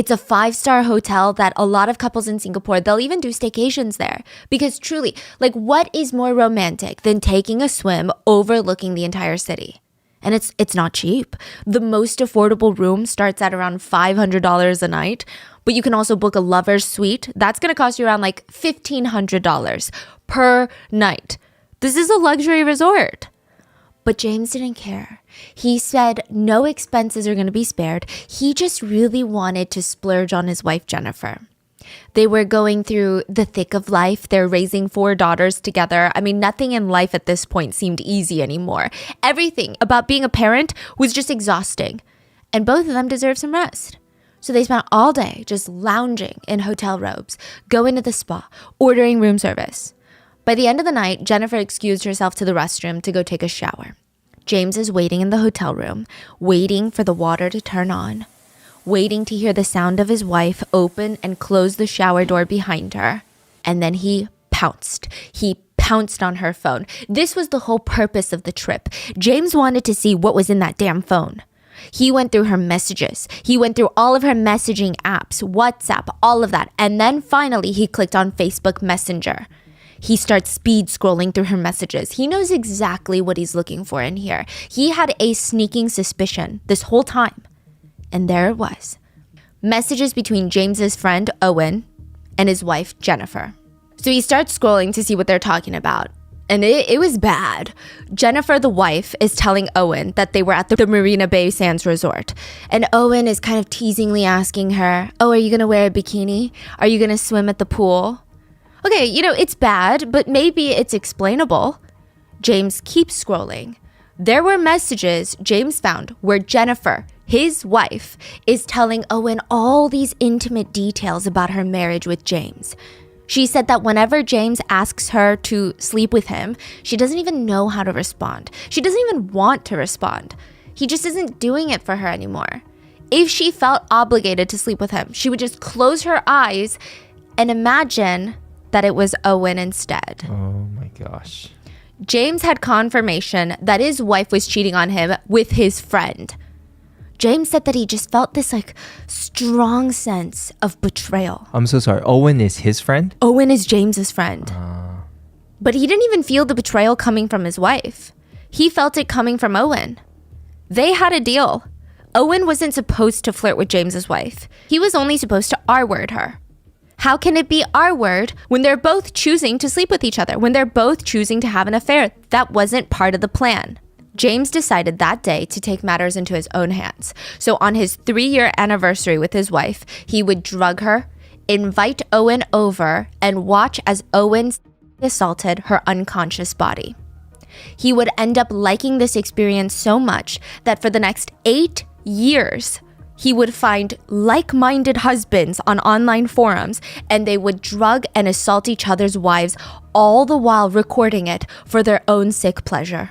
It's a 5-star hotel that a lot of couples in Singapore, they'll even do staycations there. Because truly, like, what is more romantic than taking a swim overlooking the entire city? And it's not cheap. The most affordable room starts at around $500 a night, but you can also book a lover's suite. That's going to cost you around like $1,500 per night. This is a luxury resort. But James didn't care. He said no expenses are going to be spared. He just really wanted to splurge on his wife, Jennifer. They were going through the thick of life. They're raising 4 daughters together. I mean, nothing in life at this point seemed easy anymore. Everything about being a parent was just exhausting. And both of them deserved some rest. So they spent all day just lounging in hotel robes, going to the spa, ordering room service. By the end of the night, Jennifer excused herself to the restroom to go take a shower. James is waiting in the hotel room, waiting for the water to turn on, waiting to hear the sound of his wife open and close the shower door behind her. And then he pounced. He pounced on her phone. This was the whole purpose of the trip. James wanted to see what was in that damn phone. He went through her messages. He went through all of her messaging apps, WhatsApp, all of that. And then finally, he clicked on Facebook Messenger. He starts speed scrolling through her messages. He knows exactly what he's looking for in here. He had a sneaking suspicion this whole time. And there it was. Messages between James's friend, Owen, and his wife, Jennifer. So he starts scrolling to see what they're talking about. And it was bad. Jennifer, the wife, is telling Owen that they were at the Marina Bay Sands Resort. And Owen is kind of teasingly asking her, oh, are you going to wear a bikini? Are you going to swim at the pool? Okay, it's bad, but maybe it's explainable. James keeps scrolling. There were messages James found where Jennifer, his wife, is telling Owen all these intimate details about her marriage with James. She said that whenever James asks her to sleep with him, she doesn't even know how to respond. She doesn't even want to respond. He just isn't doing it for her anymore. If she felt obligated to sleep with him, she would just close her eyes and imagine that it was Owen instead. Oh my gosh. James had confirmation that his wife was cheating on him with his friend. James said that he just felt this strong sense of betrayal. I'm so sorry. Owen is his friend? Owen is James's friend. But he didn't even feel the betrayal coming from his wife. He felt it coming from Owen. They had a deal. Owen wasn't supposed to flirt with James's wife. He was only supposed to R-word her. How can it be R-word when they're both choosing to sleep with each other, when they're both choosing to have an affair? That wasn't part of the plan. James decided that day to take matters into his own hands. So on his 3-year anniversary with his wife, he would drug her, invite Owen over, and watch as Owen assaulted her unconscious body. He would end up liking this experience so much that for the next 8 years, he would find like-minded husbands on online forums, and they would drug and assault each other's wives, all the while recording it for their own sick pleasure.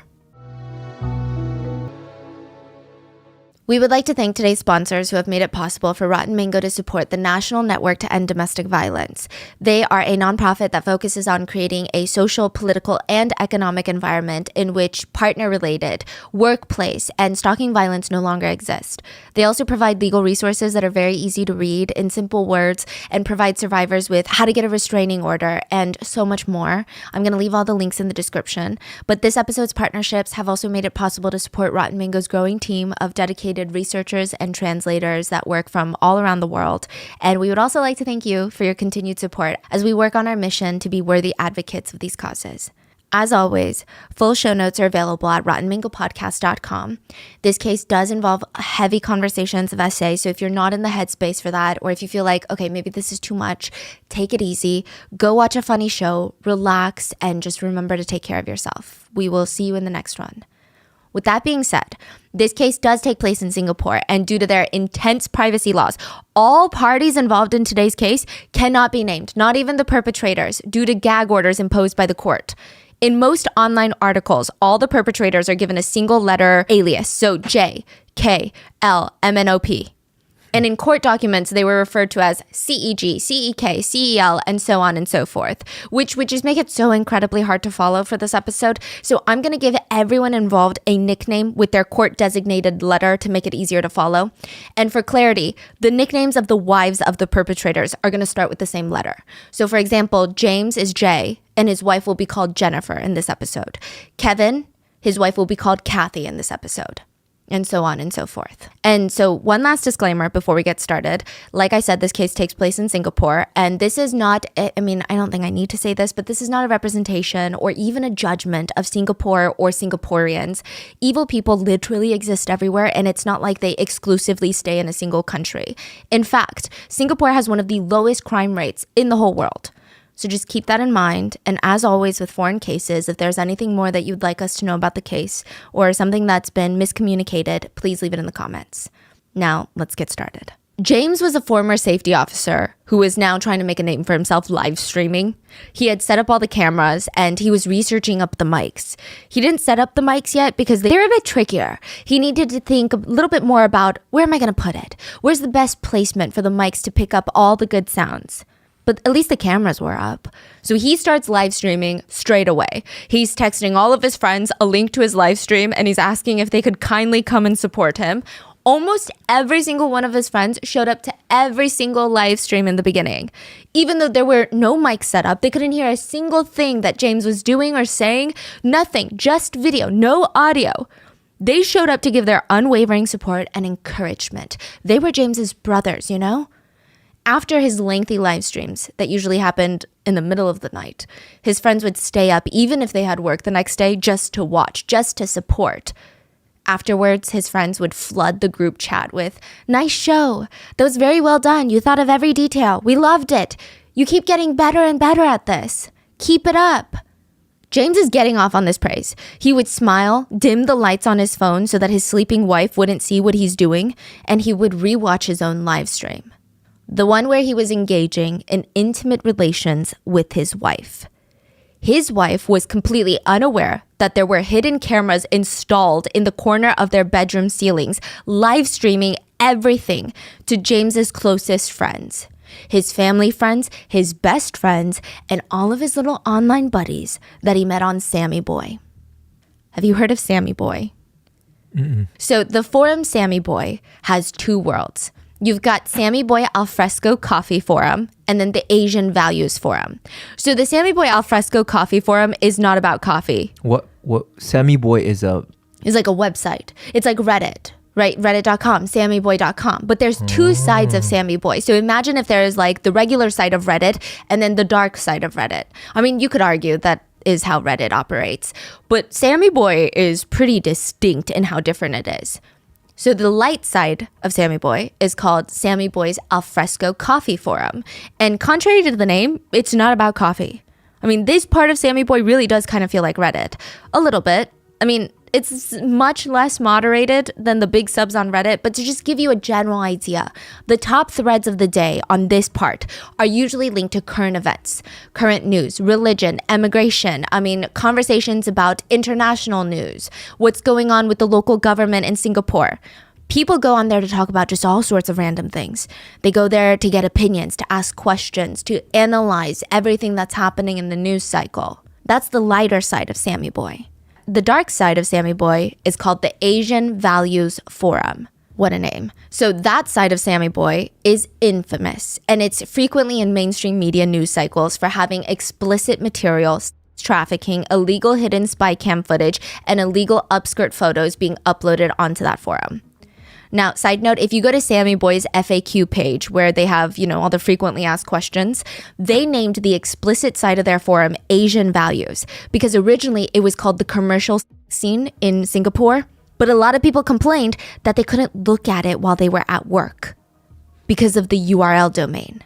We would like to thank today's sponsors who have made it possible for Rotten Mango to support the National Network to End Domestic Violence. They are a nonprofit that focuses on creating a social, political, and economic environment in which partner-related, workplace, and stalking violence no longer exist. They also provide legal resources that are very easy to read in simple words and provide survivors with how to get a restraining order and so much more. I'm going to leave all the links in the description. But this episode's partnerships have also made it possible to support Rotten Mango's growing team of dedicated researchers and translators that work from all around the world. And we would also like to thank you for your continued support as we work on our mission to be worthy advocates of these causes. As always, full show notes are available at rottenmangopodcast.com. This case does involve heavy conversations of essays, so if you're not in the headspace for that, or if you feel like, okay, maybe this is too much, take it easy. Go watch a funny show, relax, and just remember to take care of yourself. We will see you in the next one. With that being said, this case does take place in Singapore, and due to their intense privacy laws, all parties involved in today's case cannot be named, not even the perpetrators, due to gag orders imposed by the court. In most online articles, all the perpetrators are given a single letter alias, so J, K, L, M, N, O, P. And in court documents, they were referred to as CEG, CEK, CEL, and so on and so forth, which would just make it so incredibly hard to follow for this episode. So I'm going to give everyone involved a nickname with their court-designated letter to make it easier to follow. And for clarity, the nicknames of the wives of the perpetrators are going to start with the same letter. So for example, James is J, and his wife will be called Jennifer in this episode. Kevin, his wife will be called Kathy in this episode. And so on and so forth. And so one last disclaimer before we get started. Like I said, this case takes place in Singapore. And this is not, I don't think I need to say this, but this is not a representation or even a judgment of Singapore or Singaporeans. Evil people literally exist everywhere, and it's not like they exclusively stay in a single country. In fact, Singapore has one of the lowest crime rates in the whole world. So just keep that in mind. And as always with foreign cases, if there's anything more that you'd like us to know about the case or something that's been miscommunicated, please leave it in the comments. Now, let's get started. James was a former safety officer who was now trying to make a name for himself live streaming. He had set up all the cameras and he was researching up the mics. He didn't set up the mics yet because they're a bit trickier. He needed to think a little bit more about where am I going to put it? Where's the best placement for the mics to pick up all the good sounds? But at least the cameras were up. So he starts live streaming straight away. He's texting all of his friends a link to his live stream and he's asking if they could kindly come and support him. Almost every single one of his friends showed up to every single live stream in the beginning. Even though there were no mics set up, they couldn't hear a single thing that James was doing or saying. Nothing, just video, no audio. They showed up to give their unwavering support and encouragement. They were James's brothers, you know? After his lengthy live streams that usually happened in the middle of the night, his friends would stay up even if they had work the next day just to watch, just to support. Afterwards, his friends would flood the group chat with, "Nice show. That was very well done. You thought of every detail. We loved it. You keep getting better and better at this. Keep it up." James is getting off on this praise. He would smile, dim the lights on his phone so that his sleeping wife wouldn't see what he's doing, and he would rewatch his own live stream. The one where he was engaging in intimate relations with his wife. His wife was completely unaware that there were hidden cameras installed in the corner of their bedroom ceilings, live streaming everything to James's closest friends. His family friends, his best friends, and all of his little online buddies that he met on Sammy Boy. Have you heard of Sammy Boy? Mm-mm. So the forum Sammy Boy has two worlds. You've got Sammy Boy Alfresco Coffee Forum and then the Asian Values Forum. So the Sammy Boy Alfresco Coffee Forum is not about coffee. What Sammy Boy is a... It's like a website. It's like Reddit, right? Reddit.com, SammyBoy.com. But there's two sides of Sammy Boy. So imagine if there is like the regular side of Reddit and then the dark side of Reddit. I mean, you could argue that is how Reddit operates. But Sammy Boy is pretty distinct in how different it is. So the light side of Sammy Boy is called Sammy Boy's Alfresco Coffee Forum. And contrary to the name, it's not about coffee. I mean, this part of Sammy Boy really does kind of feel like Reddit. A little bit. I mean, it's much less moderated than the big subs on Reddit, but to just give you a general idea, the top threads of the day on this part are usually linked to current events, current news, religion, immigration, conversations about international news, what's going on with the local government in Singapore. People go on there to talk about just all sorts of random things. They go there to get opinions, to ask questions, to analyze everything that's happening in the news cycle. That's the lighter side of Sammy Boy. The dark side of Sammy Boy is called the Asian Values Forum. What a name. So that side of Sammy Boy is infamous, and it's frequently in mainstream media news cycles for having explicit materials, trafficking, illegal hidden spy cam footage, and illegal upskirt photos being uploaded onto that forum. Now, side note, if you go to Sammy Boy's FAQ page where they have, all the frequently asked questions, they named the explicit side of their forum Asian Values because originally it was called the commercial scene in Singapore. But a lot of people complained that they couldn't look at it while they were at work because of the URL domain.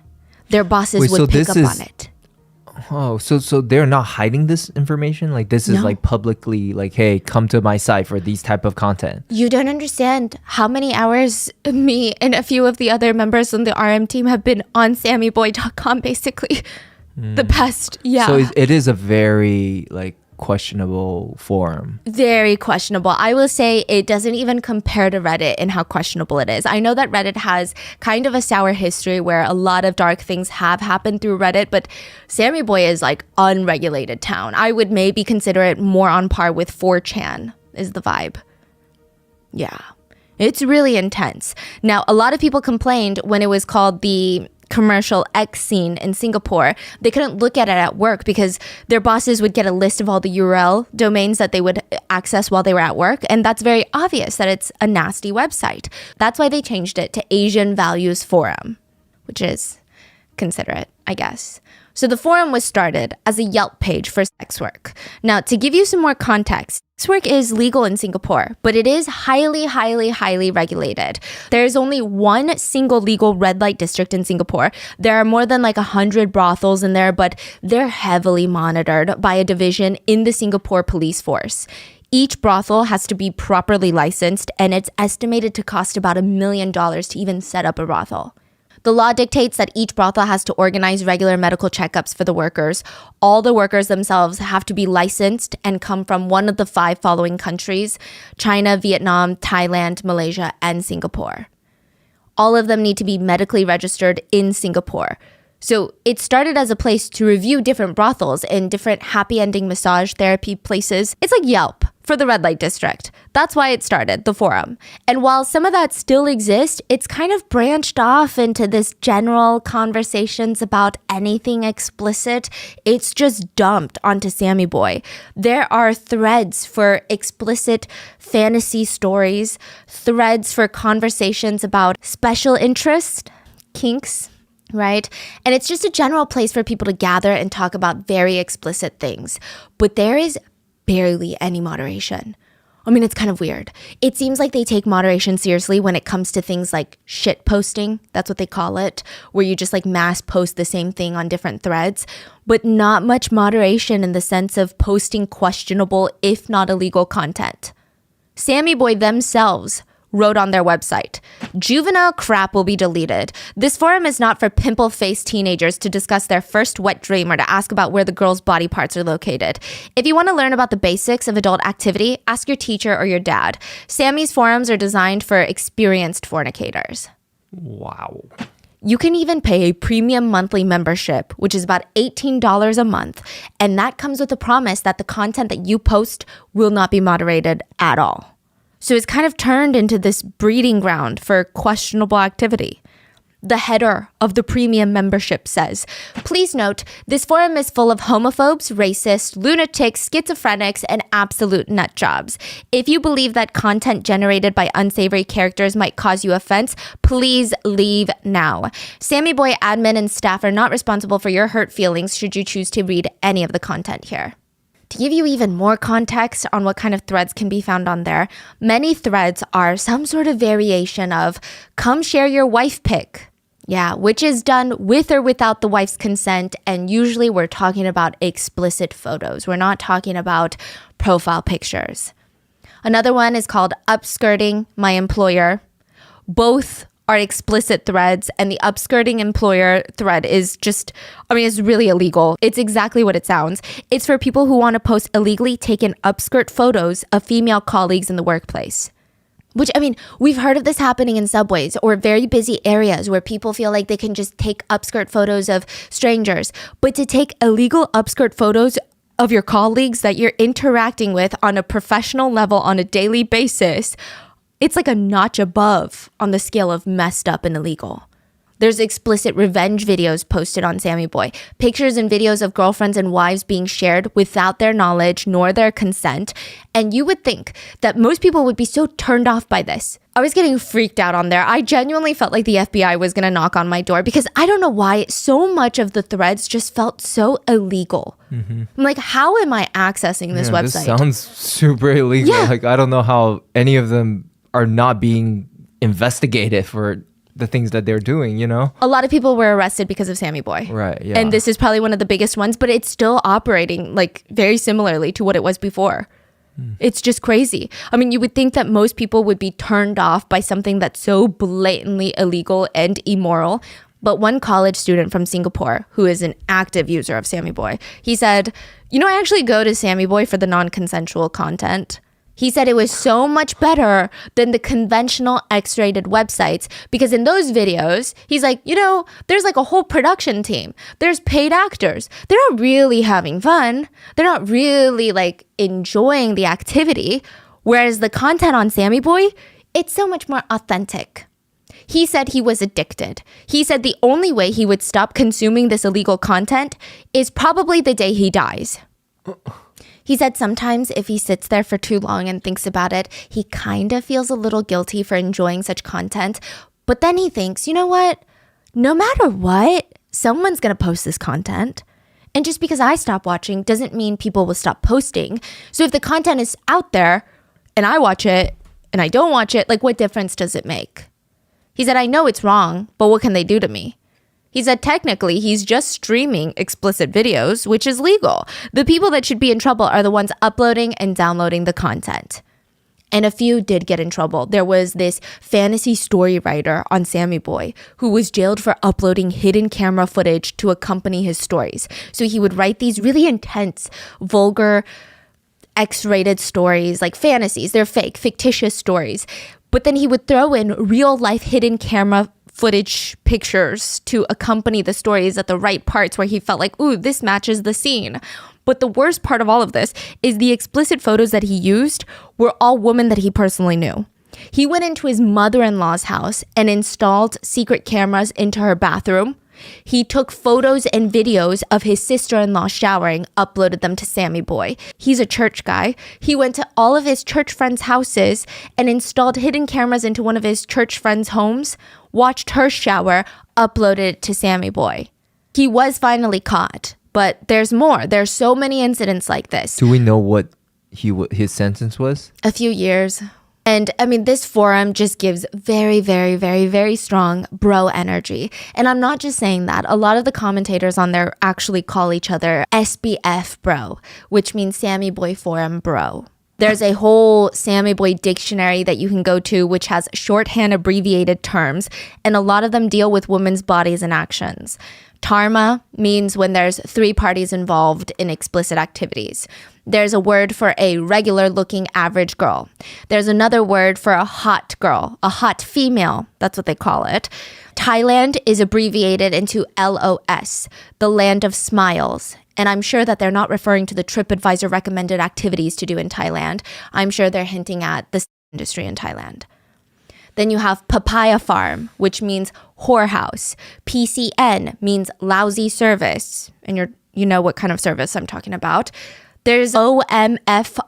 Their bosses would pick up on it. Oh, so they're not hiding this information? Like this is like publicly like, hey, come to my site for these type of content. You don't understand how many hours me and a few of the other members on the RM team have been on SammyBoy.com basically the past, So it is a very like questionable forum. Very questionable. I will say it doesn't even compare to Reddit in how questionable it is. I know that Reddit has kind of a sour history where a lot of dark things have happened through Reddit, but Sammy Boy is like unregulated town. I would maybe consider it more on par with 4chan is the vibe. Yeah. It's really intense. Now, a lot of people complained when it was called the commercial X scene in Singapore. They couldn't look at it at work because their bosses would get a list of all the URL domains that they would access while they were at work. And that's very obvious that it's a nasty website. That's why they changed it to Asian Values Forum, which is considerate, I guess. So the forum was started as a Yelp page for sex work. Now, to give you some more context, sex work is legal in Singapore, but it is highly, highly, highly regulated. There's only one single legal red light district in Singapore. There are more than like 100 brothels in there, but they're heavily monitored by a division in the Singapore police force. Each brothel has to be properly licensed, and it's estimated to cost about $1 million to even set up a brothel. The law dictates that each brothel has to organize regular medical checkups for the workers. All the workers themselves have to be licensed and come from one of the 5 following countries: China, Vietnam, Thailand, Malaysia, and Singapore. All of them need to be medically registered in Singapore. So it started as a place to review different brothels and different happy ending massage therapy places. It's like Yelp for the red light district. That's why it started, the forum. And while some of that still exists, it's kind of branched off into this general conversations about anything explicit. It's just dumped onto Sammy Boy. There are threads for explicit fantasy stories, threads for conversations about special interest, kinks, right? And it's just a general place for people to gather and talk about very explicit things. But there is barely any moderation. I mean, it's kind of weird. It seems like they take moderation seriously when it comes to things like shit posting. That's what they call it, where you just like mass post the same thing on different threads, but not much moderation in the sense of posting questionable, if not illegal content. Sammy Boy themselves wrote on their website, "Juvenile crap will be deleted. This forum is not for pimple-faced teenagers to discuss their first wet dream or to ask about where the girl's body parts are located. If you want to learn about the basics of adult activity, ask your teacher or your dad. Sammy's forums are designed for experienced fornicators." Wow. You can even pay a premium monthly membership, which is about $18 a month, and that comes with a promise that the content that you post will not be moderated at all. So it's kind of turned into this breeding ground for questionable activity. The header of the premium membership says, "Please note, this forum is full of homophobes, racists, lunatics, schizophrenics, and absolute nut jobs. If you believe that content generated by unsavory characters might cause you offense, please leave now. Sammy Boy admin and staff are not responsible for your hurt feelings should you choose to read any of the content here." To give you even more context on what kind of threads can be found on there, many threads are some sort of variation of "come share your wife pic." Yeah, which is done with or without the wife's consent, and usually we're talking about explicit photos. We're not talking about profile pictures. Another one is called "upskirting my employer." Both are explicit threads, and the upskirting employer thread is just, I mean, it's really illegal. It's exactly what it sounds. It's for people who want to post illegally taken upskirt photos of female colleagues in the workplace. Which, I mean, we've heard of this happening in subways or very busy areas where people feel like they can just take upskirt photos of strangers. But to take illegal upskirt photos of your colleagues that you're interacting with on a professional level on a daily basis, it's like a notch above on the scale of messed up and illegal. There's explicit revenge videos posted on Sammy Boy, pictures and videos of girlfriends and wives being shared without their knowledge nor their consent. And you would think that most people would be so turned off by this. I was getting freaked out on there. I genuinely felt like the FBI was going to knock on my door because I don't know why so much of the threads just felt so illegal. I'm like, how am I accessing this website? This sounds super illegal. Yeah. Like, I don't know how any of them are not being investigated for the things that they're doing, you know? A lot of people were arrested because of Sammy Boy. Right, yeah. And this is probably one of the biggest ones, but it's still operating like very similarly to what it was before. It's just crazy. I mean, you would think that most people would be turned off by something that's so blatantly illegal and immoral, But one college student from Singapore, who is an active user of Sammy Boy, he said, I actually go to Sammy Boy for the non-consensual content. He said it was so much better than the conventional X-rated websites because in those videos, he's like, there's like a whole production team. There's paid actors. They're not really having fun. They're not really like enjoying the activity. Whereas the content on Sammy Boy, it's so much more authentic. He said he was addicted. He said the only way he would stop consuming this illegal content is probably the day he dies. He said sometimes if he sits there for too long and thinks about it, he kind of feels a little guilty for enjoying such content. But then he thinks, you know what? No matter what, someone's going to post this content. And just because I stop watching doesn't mean people will stop posting. So if the content is out there and I watch it and I don't watch it, like what difference does it make? He said, I know it's wrong, but what can they do to me? He said technically he's just streaming explicit videos, which is legal. The people that should be in trouble are the ones uploading and downloading the content. And a few did get in trouble. There was this fantasy story writer on Sammy Boy who was jailed for uploading hidden camera footage to accompany his stories. So he would write these really intense, vulgar, X-rated stories, like fantasies. They're fake, fictitious stories. But then he would throw in real life hidden camera footage pictures to accompany the stories at the right parts where he felt like, ooh, this matches the scene. But the worst part of all of this is the explicit photos that he used were all women that he personally knew. He went into his mother-in-law's house and installed secret cameras into her bathroom. He took photos and videos of his sister-in-law showering, uploaded them to Sammy Boy. He's a church guy. He went to all of his church friends' houses and installed hidden cameras into one of his church friends' homes, watched her shower, uploaded it to Sammy Boy. He was finally caught, but there's more. There's so many incidents like this. Do we know what his sentence was? A few years. And I mean, this forum just gives very, very, very, very strong bro energy. And I'm not just saying that. A lot of the commentators on there actually call each other SBF bro, which means Sammy Boy Forum bro. There's a whole Sammy Boy dictionary that you can go to, which has shorthand abbreviated terms, and a lot of them deal with women's bodies and actions. Tarma means when there's 3 parties involved in explicit activities. There's a word for a regular-looking average girl. There's another word for a hot girl, a hot female. That's what they call it. Thailand is abbreviated into LOS, the land of smiles. And I'm sure that they're not referring to the TripAdvisor recommended activities to do in Thailand. I'm sure they're hinting at the industry in Thailand. Then you have papaya farm, which means whorehouse. PCN means lousy service. And you know what kind of service I'm talking about. There's OMFIAMP,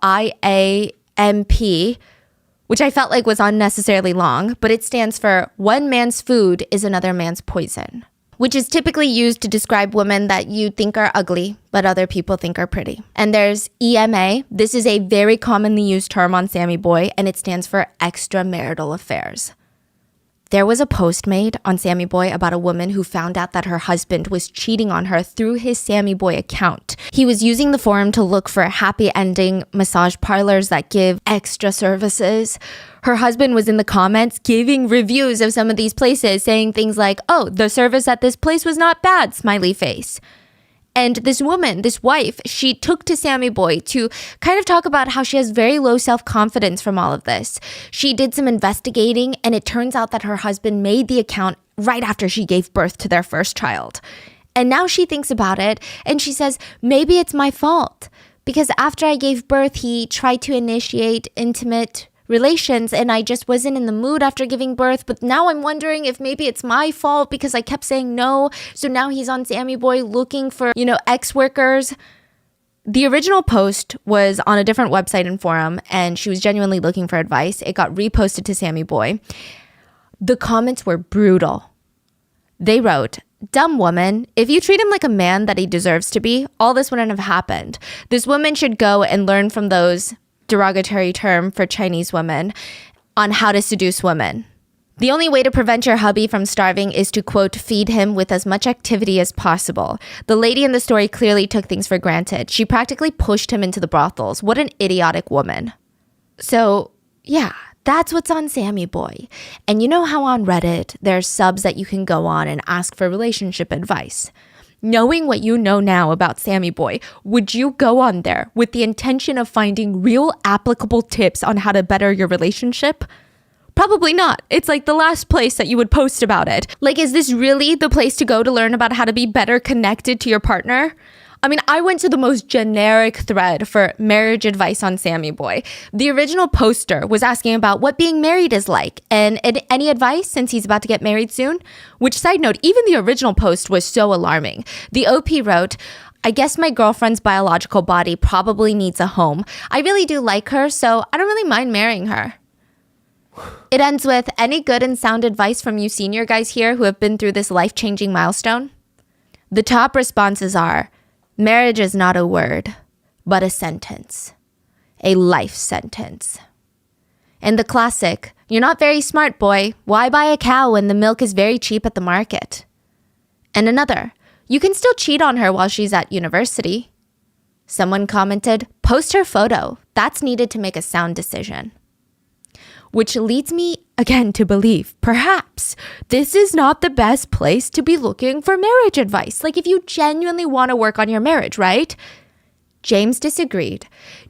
which I felt like was unnecessarily long, but it stands for one man's food is another man's poison, which is typically used to describe women that you think are ugly, but other people think are pretty. And there's EMA. This is a very commonly used term on Sammy Boy, and it stands for extramarital affairs. There was a post made on Sammy Boy about a woman who found out that her husband was cheating on her through his Sammy Boy account. He was using the forum to look for happy ending massage parlors that give extra services. Her husband was in the comments giving reviews of some of these places, saying things like, oh, the service at this place was not bad, smiley face. And this woman, this wife, she took to Sammy Boy to kind of talk about how she has very low self-confidence from all of this. She did some investigating, and it turns out that her husband made the account right after she gave birth to their first child. And now she thinks about it, and she says, maybe it's my fault. Because after I gave birth, he tried to initiate intimate relations, and I just wasn't in the mood after giving birth. But now I'm wondering if maybe it's my fault because I kept saying no. So now he's on Sammy Boy looking for, ex-workers. The original post was on a different website and forum, and she was genuinely looking for advice. It got reposted to Sammy Boy. The comments were brutal. They wrote, dumb woman, if you treat him like a man that he deserves to be, all this wouldn't have happened. This woman should go and learn from those derogatory term for Chinese women on how to seduce women. The only way to prevent your hubby from starving is to, quote, feed him with as much activity as possible. The lady in the story clearly took things for granted. She practically pushed him into the brothels. What an idiotic woman. So, yeah, That's what's on Sammy Boy. And you know how on Reddit, there's subs that you can go on and ask for relationship advice. Knowing what you know now about Sammy Boy, would you go on there with the intention of finding real applicable tips on how to better your relationship? Probably not. It's like the last place that you would post about it. Like, is this really the place to go to learn about how to be better connected to your partner? I mean, I went to the most generic thread for marriage advice on Sammy Boy. The original poster was asking about what being married is like and any advice since he's about to get married soon. Which, side note, even the original post was so alarming. The OP wrote, I guess my girlfriend's biological body probably needs a home. I really do like her, so I don't really mind marrying her. It ends with, any good and sound advice from you senior guys here who have been through this life-changing milestone? The top responses are, marriage is not a word, but a sentence. A life sentence. And the classic, you're not very smart, boy. Why buy a cow when the milk is very cheap at the market? And another, you can still cheat on her while she's at university. Someone commented, post her photo. That's needed to make a sound decision. Which leads me again to believe, perhaps, this is not the best place to be looking for marriage advice. Like if you genuinely want to work on your marriage, right? James disagreed.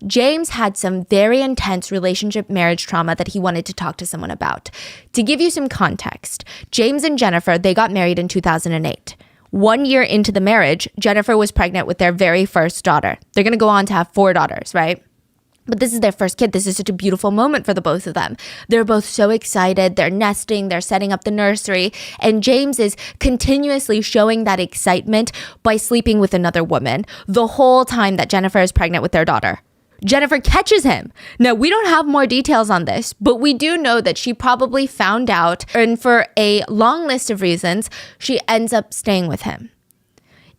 James had some very intense relationship marriage trauma that he wanted to talk to someone about. To give you some context, James and Jennifer, they got married in 2008. 1 year into the marriage, Jennifer was pregnant with their very first daughter. They're going to go on to have 4 daughters, right? But this is their first kid. This is such a beautiful moment for the both of them. They're both so excited. They're nesting. They're setting up the nursery. And James is continuously showing that excitement by sleeping with another woman the whole time that Jennifer is pregnant with their daughter. Jennifer catches him. Now, we don't have more details on this, but we do know that she probably found out, and for a long list of reasons, she ends up staying with him.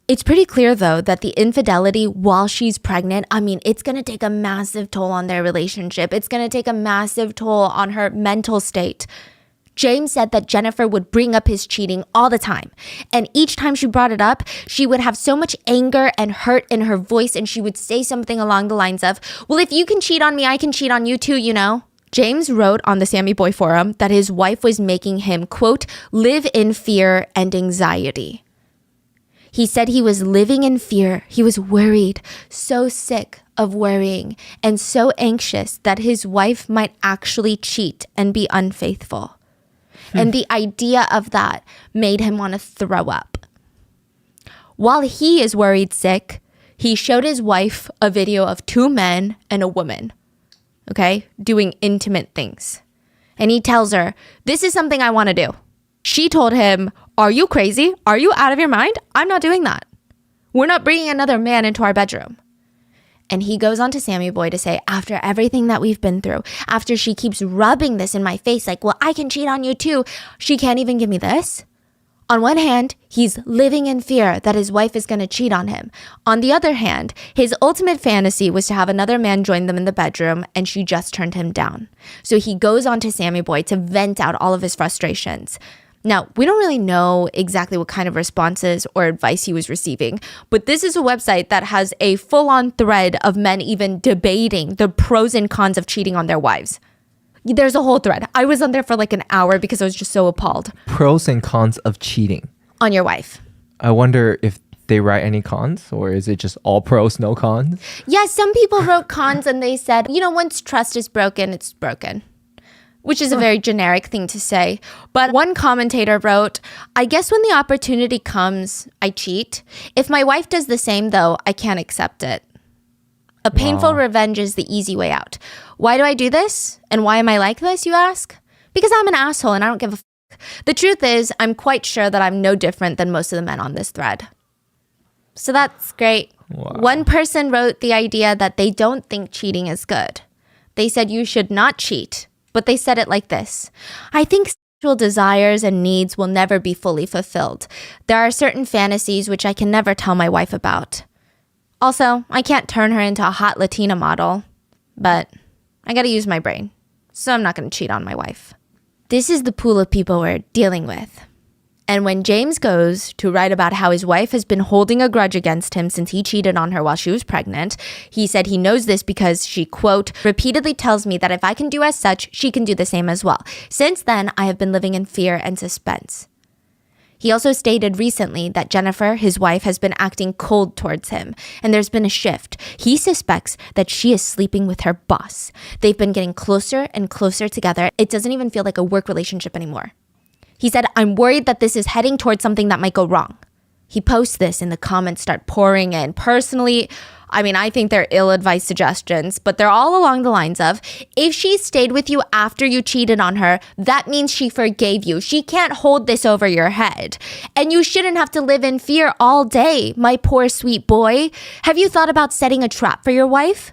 It's pretty clear, though, that the infidelity while she's pregnant, I mean, it's going to take a massive toll on their relationship. It's going to take a massive toll on her mental state. James said that Jennifer would bring up his cheating all the time. And each time she brought it up, she would have so much anger and hurt in her voice. And she would say something along the lines of, well, if you can cheat on me, I can cheat on you too, you know? James wrote on the Sammy Boy forum that his wife was making him, quote, live in fear and anxiety. He said he was living in fear. He was worried, so sick of worrying, and so anxious that his wife might actually cheat and be unfaithful. And the idea of that made him want to throw up. While he is worried sick, he showed his wife a video of 2 men and a woman, okay, doing intimate things. And he tells her, this is something I want to do. She told him, are you crazy? Are you out of your mind? I'm not doing that. We're not bringing another man into our bedroom. And he goes on to Sammy Boy to say, after everything that we've been through, after she keeps rubbing this in my face, like, well, I can cheat on you too. She can't even give me this. On one hand, he's living in fear that his wife is going to cheat on him. On the other hand, his ultimate fantasy was to have another man join them in the bedroom, and she just turned him down. So he goes on to Sammy Boy to vent out all of his frustrations. Now, we don't really know exactly what kind of responses or advice he was receiving, but this is a website that has a full-on thread of men even debating the pros and cons of cheating on their wives. There's a whole thread. I was on there for like an hour because I was just so appalled. Pros and cons of cheating on your wife. I wonder if they write any cons, or is it just all pros, no cons? Yeah, some people wrote cons and they said, you know, once trust is broken, it's broken. Which is a very generic thing to say. But one commentator wrote, I guess when the opportunity comes, I cheat. If my wife does the same, though, I can't accept it. A painful revenge is the easy way out. Why do I do this? And why am I like this, you ask? Because I'm an asshole and I don't give a fuck. The truth is, I'm quite sure that I'm no different than most of the men on this thread. So that's great. Wow. One person wrote the idea that they don't think cheating is good. They said you should not cheat. But they said it like this. I think sexual desires and needs will never be fully fulfilled. There are certain fantasies which I can never tell my wife about. Also, I can't turn her into a hot Latina model. But I gotta use my brain. So I'm not gonna cheat on my wife. This is the pool of people we're dealing with. And when James goes to write about how his wife has been holding a grudge against him since he cheated on her while she was pregnant, he said he knows this because she, quote, repeatedly tells me that if I can do as such, she can do the same as well. Since then, I have been living in fear and suspense. He also stated recently that Jennifer, his wife, has been acting cold towards him, and there's been a shift. He suspects that she is sleeping with her boss. They've been getting closer and closer together. It doesn't even feel like a work relationship anymore. He said, I'm worried that this is heading towards something that might go wrong. He posts this and the comments start pouring in. Personally, I think they're ill-advised suggestions, but they're all along the lines of, if she stayed with you after you cheated on her, that means she forgave you. She can't hold this over your head. And you shouldn't have to live in fear all day, my poor sweet boy. Have you thought about setting a trap for your wife?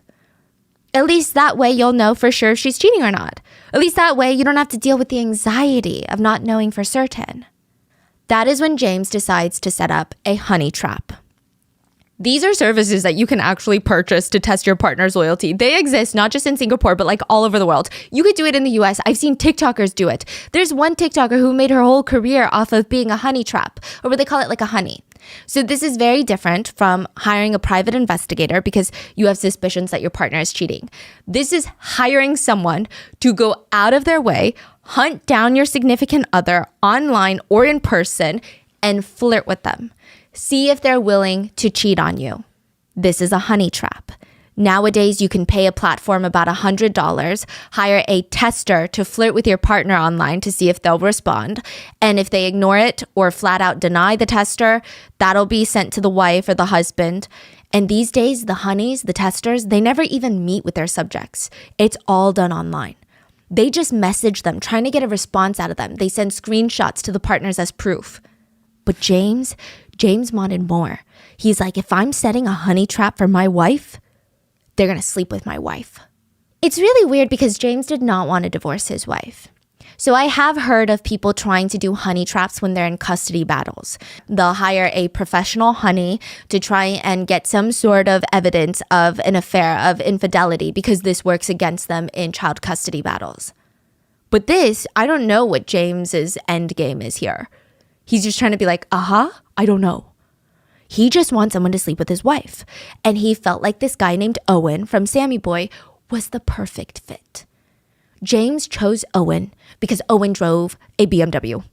At least that way you'll know for sure if she's cheating or not. At least that way you don't have to deal with the anxiety of not knowing for certain. That is when James decides to set up a honey trap. These are services that you can actually purchase to test your partner's loyalty. They exist not just in Singapore, but like all over the world. You could do it in the US. I've seen TikTokers do it. There's one TikToker who made her whole career off of being a honey trap, or what they call it like a honey. So this is very different from hiring a private investigator because you have suspicions that your partner is cheating. This is hiring someone to go out of their way, hunt down your significant other online or in person, and flirt with them. See if they're willing to cheat on you. This is a honey trap. Nowadays, you can pay a platform about $100, hire a tester to flirt with your partner online to see if they'll respond. And if they ignore it or flat out deny the tester, that'll be sent to the wife or the husband. And these days, the honeys, the testers, they never even meet with their subjects. It's all done online. They just message them, trying to get a response out of them. They send screenshots to the partners as proof. But James wanted more. He's like, if I'm setting a honey trap for my wife, they're going to sleep with my wife. It's really weird because James did not want to divorce his wife. So I have heard of people trying to do honey traps when they're in custody battles. They'll hire a professional honey to try and get some sort of evidence of an affair, of infidelity, because this works against them in child custody battles. But this, I don't know what James's end game is here. He's just trying to be like, I don't know. He just wants someone to sleep with his wife. And he felt like this guy named Owen from Sammy Boy was the perfect fit. James chose Owen because Owen drove a BMW.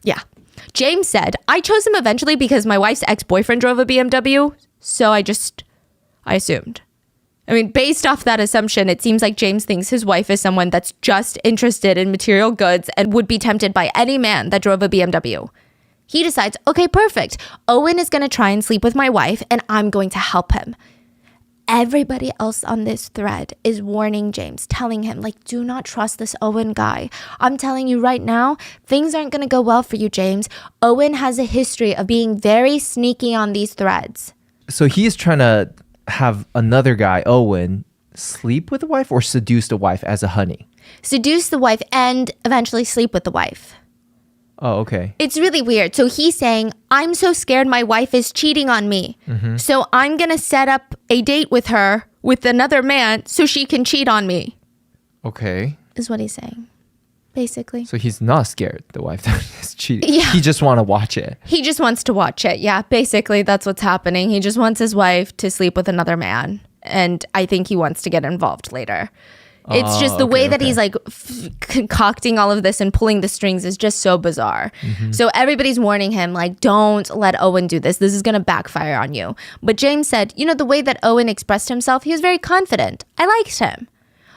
Yeah. James said, I chose him eventually because my wife's ex-boyfriend drove a BMW. So I assumed. Based off that assumption, it seems like James thinks his wife is someone that's just interested in material goods and would be tempted by any man that drove a BMW. He decides, okay, perfect. Owen is going to try and sleep with my wife and I'm going to help him. Everybody else on this thread is warning James, telling him, do not trust this Owen guy. I'm telling you right now, things aren't going to go well for you, James. Owen has a history of being very sneaky on these threads. So he is trying to have another guy, Owen, sleep with the wife or seduce the wife as a honey? Seduce the wife and eventually sleep with the wife. Oh, okay. It's really weird. So he's saying, I'm so scared my wife is cheating on me. Mm-hmm. So I'm going to set up a date with her with another man so she can cheat on me. Okay. Is what he's saying, basically. So he's not scared the wife is cheating. Yeah. He just want to watch it. He just wants to watch it. Yeah, basically that's what's happening. He just wants his wife to sleep with another man. And I think he wants to get involved later. It's just the way that he's concocting all of this and pulling the strings is just so bizarre. Mm-hmm. So everybody's warning him, don't let Owen do this. This is going to backfire on you. But James said, the way that Owen expressed himself, he was very confident. I liked him.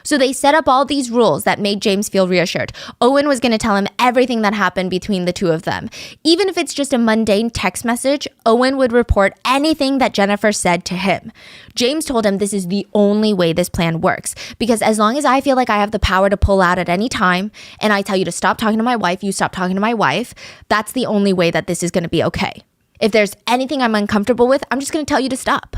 So they set up all these rules that made James feel reassured. Owen was going to tell him everything that happened between the two of them. Even if it's just a mundane text message, Owen would report anything that Jennifer said to him. James told him this is the only way this plan works, because as long as I feel like I have the power to pull out at any time, and I tell you to stop talking to my wife, you stop talking to my wife, that's the only way that this is going to be okay. If there's anything I'm uncomfortable with, I'm just going to tell you to stop.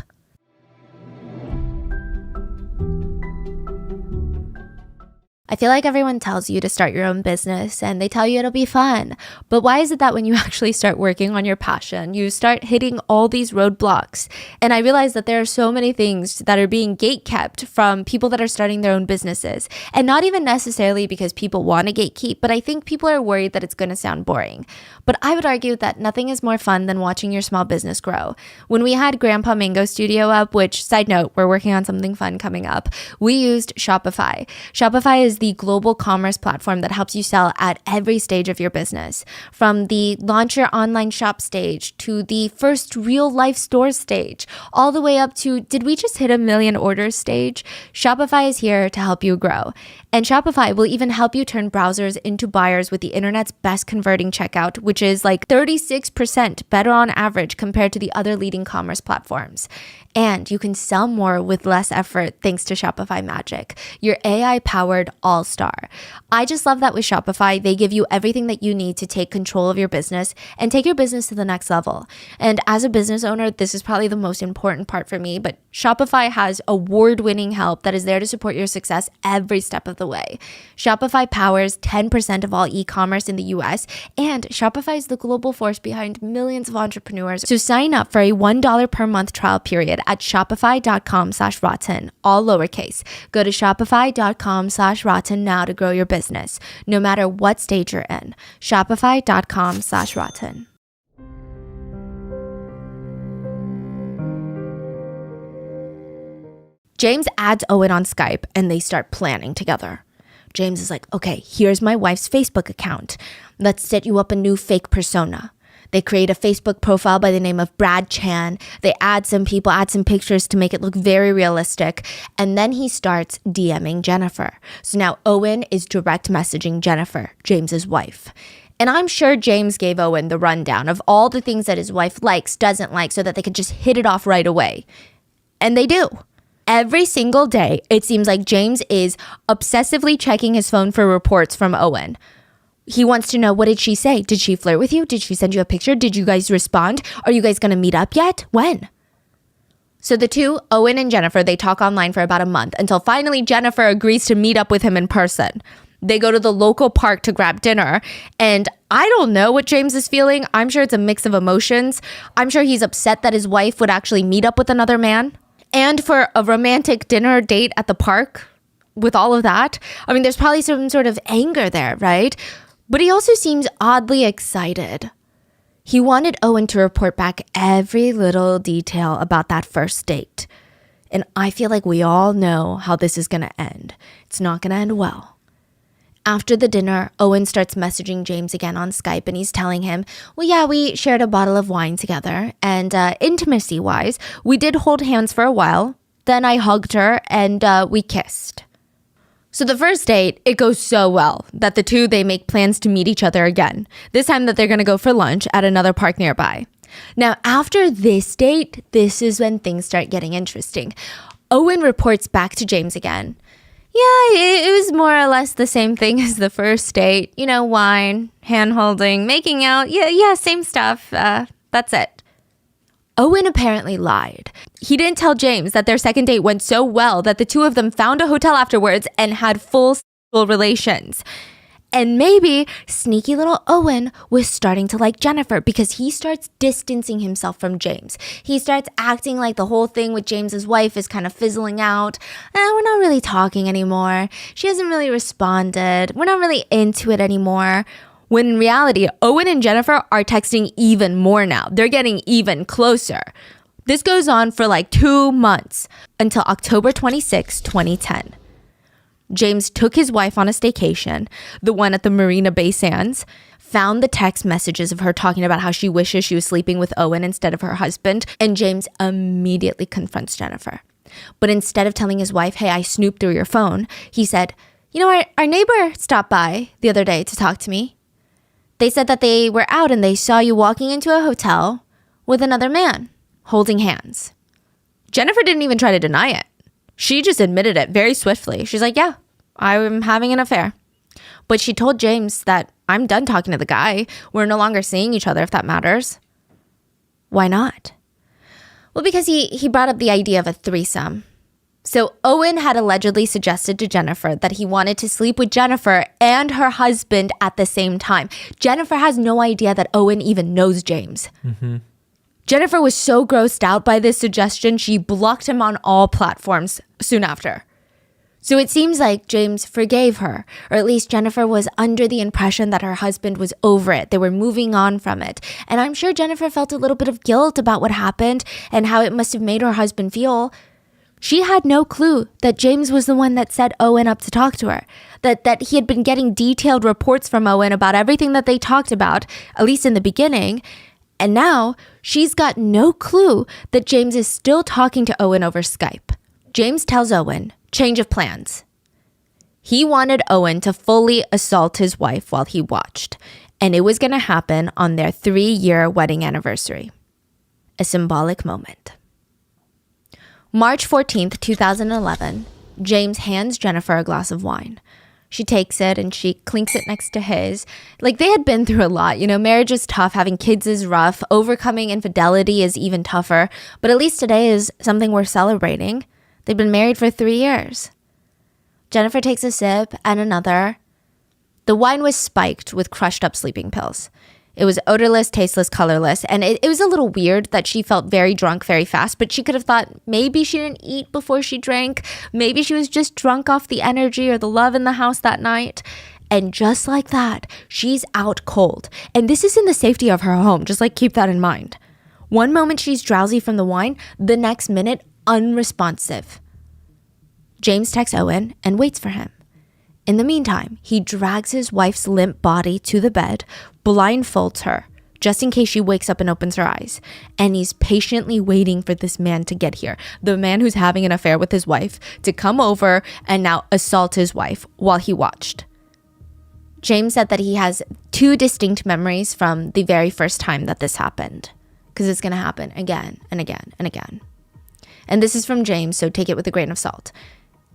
I feel like everyone tells you to start your own business and they tell you it'll be fun. But why is it that when you actually start working on your passion, you start hitting all these roadblocks? And I realize that there are so many things that are being gatekept from people that are starting their own businesses. And not even necessarily because people want to gatekeep, but I think people are worried that it's going to sound boring. But I would argue that nothing is more fun than watching your small business grow. When we had Grandpa Mango Studio up, which, side note, we're working on something fun coming up, we used Shopify. Shopify is the global commerce platform that helps you sell at every stage of your business. From the launch your online shop stage to the first real life store stage, all the way up to, did we just hit 1 million orders stage? Shopify is here to help you grow. And Shopify will even help you turn browsers into buyers with the internet's best converting checkout, which is like 36% better on average compared to the other leading commerce platforms. And you can sell more with less effort thanks to Shopify Magic, your AI-powered all-star. I just love that with Shopify, they give you everything that you need to take control of your business and take your business to the next level. And as a business owner, this is probably the most important part for me, but Shopify has award-winning help that is there to support your success every step of the way. Shopify powers 10% of all e-commerce in the US, and Shopify is the global force behind millions of entrepreneurs. So sign up for a $1 per month trial period at shopify.com/rotten, all lowercase. Go to shopify.com/rotten now to grow your business, no matter what stage you're in. Shopify.com/rotten. James adds Owen on Skype and they start planning together. James is like, okay, here's my wife's Facebook account. Let's set you up a new fake persona. They create a Facebook profile by the name of Brad Chan. They add some people, add some pictures to make it look very realistic. And then he starts DMing Jennifer. So now Owen is direct messaging Jennifer, James's wife. And I'm sure James gave Owen the rundown of all the things that his wife likes, doesn't like, so that they could just hit it off right away. And they do. Every single day, it seems like James is obsessively checking his phone for reports from Owen. He wants to know, what did she say? Did she flirt with you? Did she send you a picture? Did you guys respond? Are you guys going to meet up yet? When? So the two, Owen and Jennifer, they talk online for about a month until finally Jennifer agrees to meet up with him in person. They go to the local park to grab dinner, and I don't know what James is feeling. I'm sure it's a mix of emotions. I'm sure he's upset that his wife would actually meet up with another man. And for a romantic dinner date at the park, with all of that, I mean, there's probably some sort of anger there, right? But he also seems oddly excited. He wanted Owen to report back every little detail about that first date. And I feel like we all know how this is going to end. It's not going to end well. After the dinner, Owen starts messaging James again on Skype, and he's telling him, well, yeah, we shared a bottle of wine together, and intimacy-wise, we did hold hands for a while. Then I hugged her, and we kissed. So the first date, it goes so well that the two, they make plans to meet each other again. This time that they're going to go for lunch at another park nearby. Now, after this date, this is when things start getting interesting. Owen reports back to James again. Yeah, it was more or less the same thing as the first date. You know, wine, hand-holding, making out. Yeah, same stuff. That's it. Owen apparently lied. He didn't tell James that their second date went so well that the two of them found a hotel afterwards and had full sexual relations. And maybe sneaky little Owen was starting to like Jennifer because he starts distancing himself from James. He starts acting like the whole thing with James's wife is kind of fizzling out. We're not really talking anymore. She hasn't really responded. We're not really into it anymore. When in reality, Owen and Jennifer are texting even more now. They're getting even closer. This goes on for like 2 months until October 26, 2010. James took his wife on a staycation, the one at the Marina Bay Sands, found the text messages of her talking about how she wishes she was sleeping with Owen instead of her husband, and James immediately confronts Jennifer. But instead of telling his wife, hey, I snooped through your phone, he said, you know, our neighbor stopped by the other day to talk to me. They said that they were out and they saw you walking into a hotel with another man, holding hands. Jennifer didn't even try to deny it. She just admitted it very swiftly. She's like, yeah, I'm having an affair. But she told James that I'm done talking to the guy. We're no longer seeing each other, if that matters. Why not? Well, because he brought up the idea of a threesome. So Owen had allegedly suggested to Jennifer that he wanted to sleep with Jennifer and her husband at the same time. Jennifer has no idea that Owen even knows James. Mm-hmm. Jennifer was so grossed out by this suggestion, she blocked him on all platforms soon after. So it seems like James forgave her, or at least Jennifer was under the impression that her husband was over it. They were moving on from it. And I'm sure Jennifer felt a little bit of guilt about what happened and how it must have made her husband feel. She had no clue that James was the one that set Owen up to talk to her, that he had been getting detailed reports from Owen about everything that they talked about, at least in the beginning. And now she's got no clue that James is still talking to Owen over Skype. James tells Owen, change of plans. He wanted Owen to fully assault his wife while he watched, and it was going to happen on their 3-year wedding anniversary. A symbolic moment. March 14th, 2011, James hands Jennifer a glass of wine. She takes it and she clinks it next to his. Like, they had been through a lot. You know, marriage is tough. Having kids is rough. Overcoming infidelity is even tougher. But at least today is something worth celebrating. They've been married for 3 years. Jennifer takes a sip and another. The wine was spiked with crushed up sleeping pills. It was odorless, tasteless, colorless, and it was a little weird that she felt very drunk very fast, but she could have thought maybe she didn't eat before she drank. Maybe she was just drunk off the energy or the love in the house that night. And just like that, she's out cold. And this is in the safety of her home. Just like, keep that in mind. One moment she's drowsy from the wine, the next minute unresponsive. James texts Owen and waits for him. In the meantime, he drags his wife's limp body to the bed, blindfolds her, just in case she wakes up and opens her eyes. And he's patiently waiting for this man to get here, the man who's having an affair with his wife, to come over and now assault his wife while he watched. James said that he has 2 distinct memories from the very first time that this happened, because it's going to happen again and again and again. And this is from James, so take it with a grain of salt.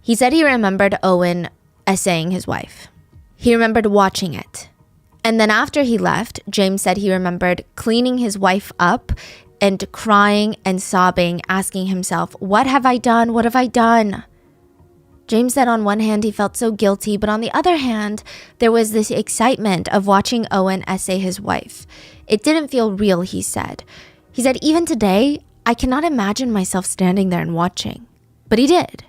He said he remembered Owen essaying his wife. He remembered watching it. And then after he left, James said he remembered cleaning his wife up and crying and sobbing, asking himself, what have I done? What have I done? James said on one hand he felt so guilty, but on the other hand, there was this excitement of watching Owen essay his wife. It didn't feel real, he said. He said, even today, I cannot imagine myself standing there and watching. But he did.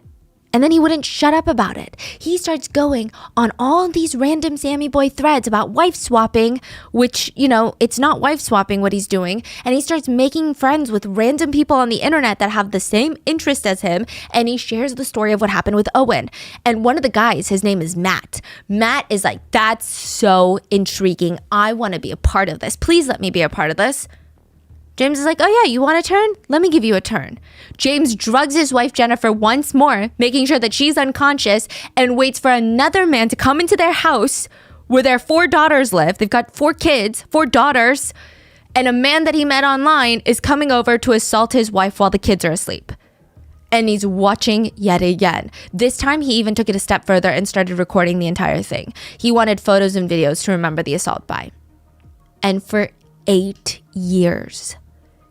And then he wouldn't shut up about it. He starts going on all these random Sammy Boy threads about wife swapping, which, you know, it's not wife swapping what he's doing. And he starts making friends with random people on the internet that have the same interest as him. And he shares the story of what happened with Owen. And one of the guys, his name is Matt. Matt is like, that's so intriguing. I want to be a part of this. Please let me be a part of this. James is like, oh yeah, you want a turn? Let me give you a turn. James drugs his wife Jennifer once more, making sure that she's unconscious, and waits for another man to come into their house where their 4 daughters live. They've got 4 kids, 4 daughters, and a man that he met online is coming over to assault his wife while the kids are asleep. And he's watching yet again. This time he even took it a step further and started recording the entire thing. He wanted photos and videos to remember the assault by. And for 8 years,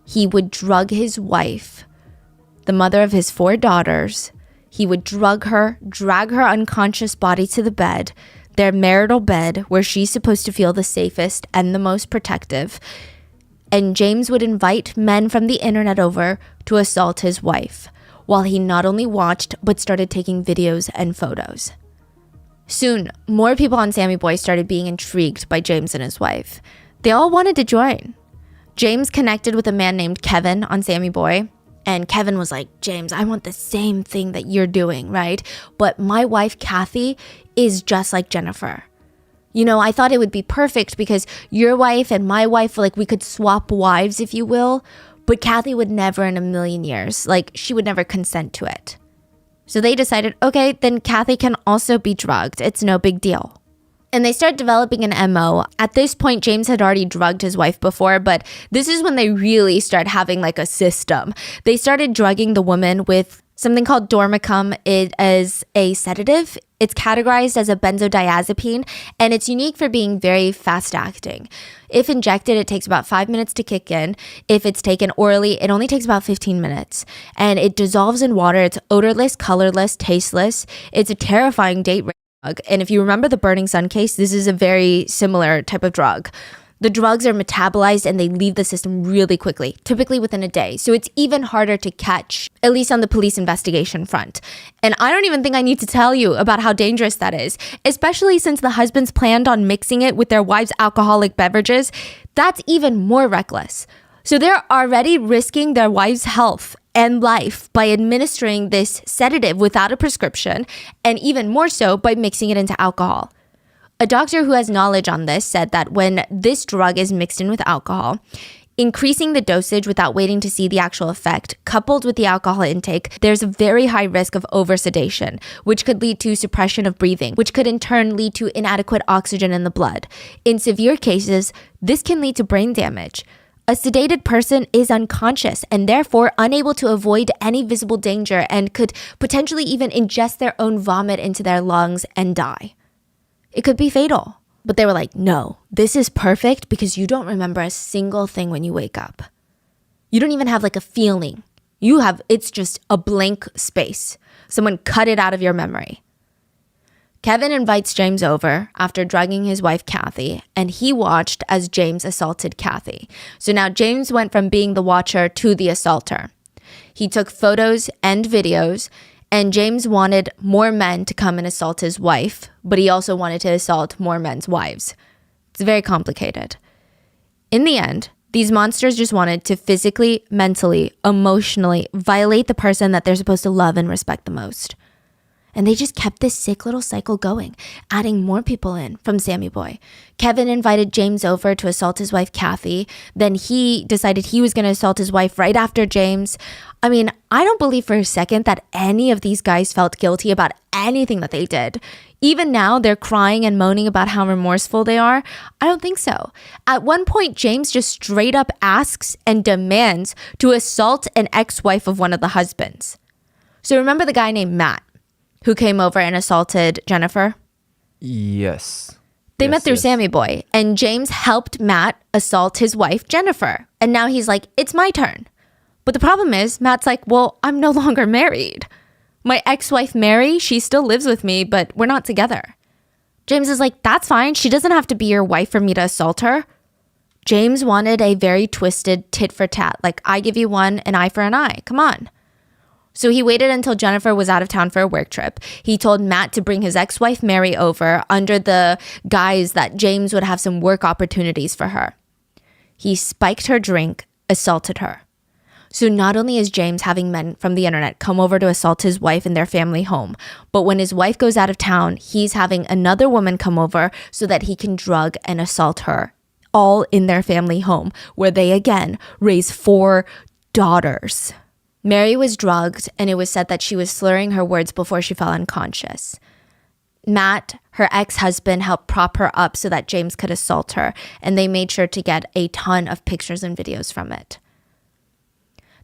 he would drug his wife, the mother of his 4 daughters. He would drug her, drag her unconscious body to the bed, their marital bed, where she's supposed to feel the safest and the most protective. And James would invite men from the internet over to assault his wife, while he not only watched, but started taking videos and photos. Soon, more people on Sammy Boy started being intrigued by James and his wife. They all wanted to join. James connected with a man named Kevin on Sammy Boy, and Kevin was like, James, I want the same thing that you're doing, right? But my wife, Kathy, is just like Jennifer. You know, I thought it would be perfect because your wife and my wife, like, we could swap wives, if you will, but Kathy would never in a million years, like, she would never consent to it. So they decided, okay, then Kathy can also be drugged. It's no big deal. And they start developing an MO. At this point, James had already drugged his wife before, but this is when they really start having like a system. They started drugging the woman with something called Dormicum. It is a sedative. It's categorized as a benzodiazepine, and it's unique for being very fast acting. If injected, it takes about 5 minutes to kick in. If it's taken orally, it only takes about 15 minutes. And it dissolves in water. It's odorless, colorless, tasteless. It's a terrifying date rape drug. And if you remember the Burning Sun case, this is a very similar type of drug. The drugs are metabolized and they leave the system really quickly, typically within a day. So it's even harder to catch, at least on the police investigation front. And I don't even think I need to tell you about how dangerous that is, especially since the husbands planned on mixing it with their wives' alcoholic beverages. That's even more reckless. So they're already risking their wives' health and life by administering this sedative without a prescription, and even more so by mixing it into alcohol. A doctor who has knowledge on this said that when this drug is mixed in with alcohol, increasing the dosage without waiting to see the actual effect, coupled with the alcohol intake, there's a very high risk of oversedation, which could lead to suppression of breathing, which could in turn lead to inadequate oxygen in the blood. In severe cases, this can lead to brain damage. A sedated person is unconscious and therefore unable to avoid any visible danger and could potentially even ingest their own vomit into their lungs and die. It could be fatal. But they were like, no, this is perfect because you don't remember a single thing when you wake up. You don't even have like a feeling. It's just a blank space. Someone cut it out of your memory. Kevin invites James over after drugging his wife, Kathy, and he watched as James assaulted Kathy. So now James went from being the watcher to the assaulter. He took photos and videos, and James wanted more men to come and assault his wife, but he also wanted to assault more men's wives. It's very complicated. In the end, these monsters just wanted to physically, mentally, emotionally violate the person that they're supposed to love and respect the most. And they just kept this sick little cycle going, adding more people in from Sammy Boy. Kevin invited James over to assault his wife, Kathy. Then he decided he was going to assault his wife right after James. I mean, I don't believe for a second that any of these guys felt guilty about anything that they did. Even now, they're crying and moaning about how remorseful they are. I don't think so. At one point, James just straight up asks and demands to assault an ex-wife of one of the husbands. So remember the guy named Matt who came over and assaulted Jennifer? Yes. They met through Sammy Boy, and James helped Matt assault his wife, Jennifer. And now he's like, it's my turn. But the problem is, Matt's like, well, I'm no longer married. My ex-wife, Mary, she still lives with me, but we're not together. James is like, that's fine. She doesn't have to be your wife for me to assault her. James wanted a very twisted tit for tat. Like, I give you one, an eye for an eye. Come on. So he waited until Jennifer was out of town for a work trip. He told Matt to bring his ex-wife Mary over under the guise that James would have some work opportunities for her. He spiked her drink, assaulted her. So not only is James having men from the internet come over to assault his wife in their family home, but when his wife goes out of town, he's having another woman come over so that he can drug and assault her, all in their family home, where they again raise 4 daughters. Mary was drugged, and it was said that she was slurring her words before she fell unconscious. Matt, her ex-husband, helped prop her up so that James could assault her, and they made sure to get a ton of pictures and videos from it.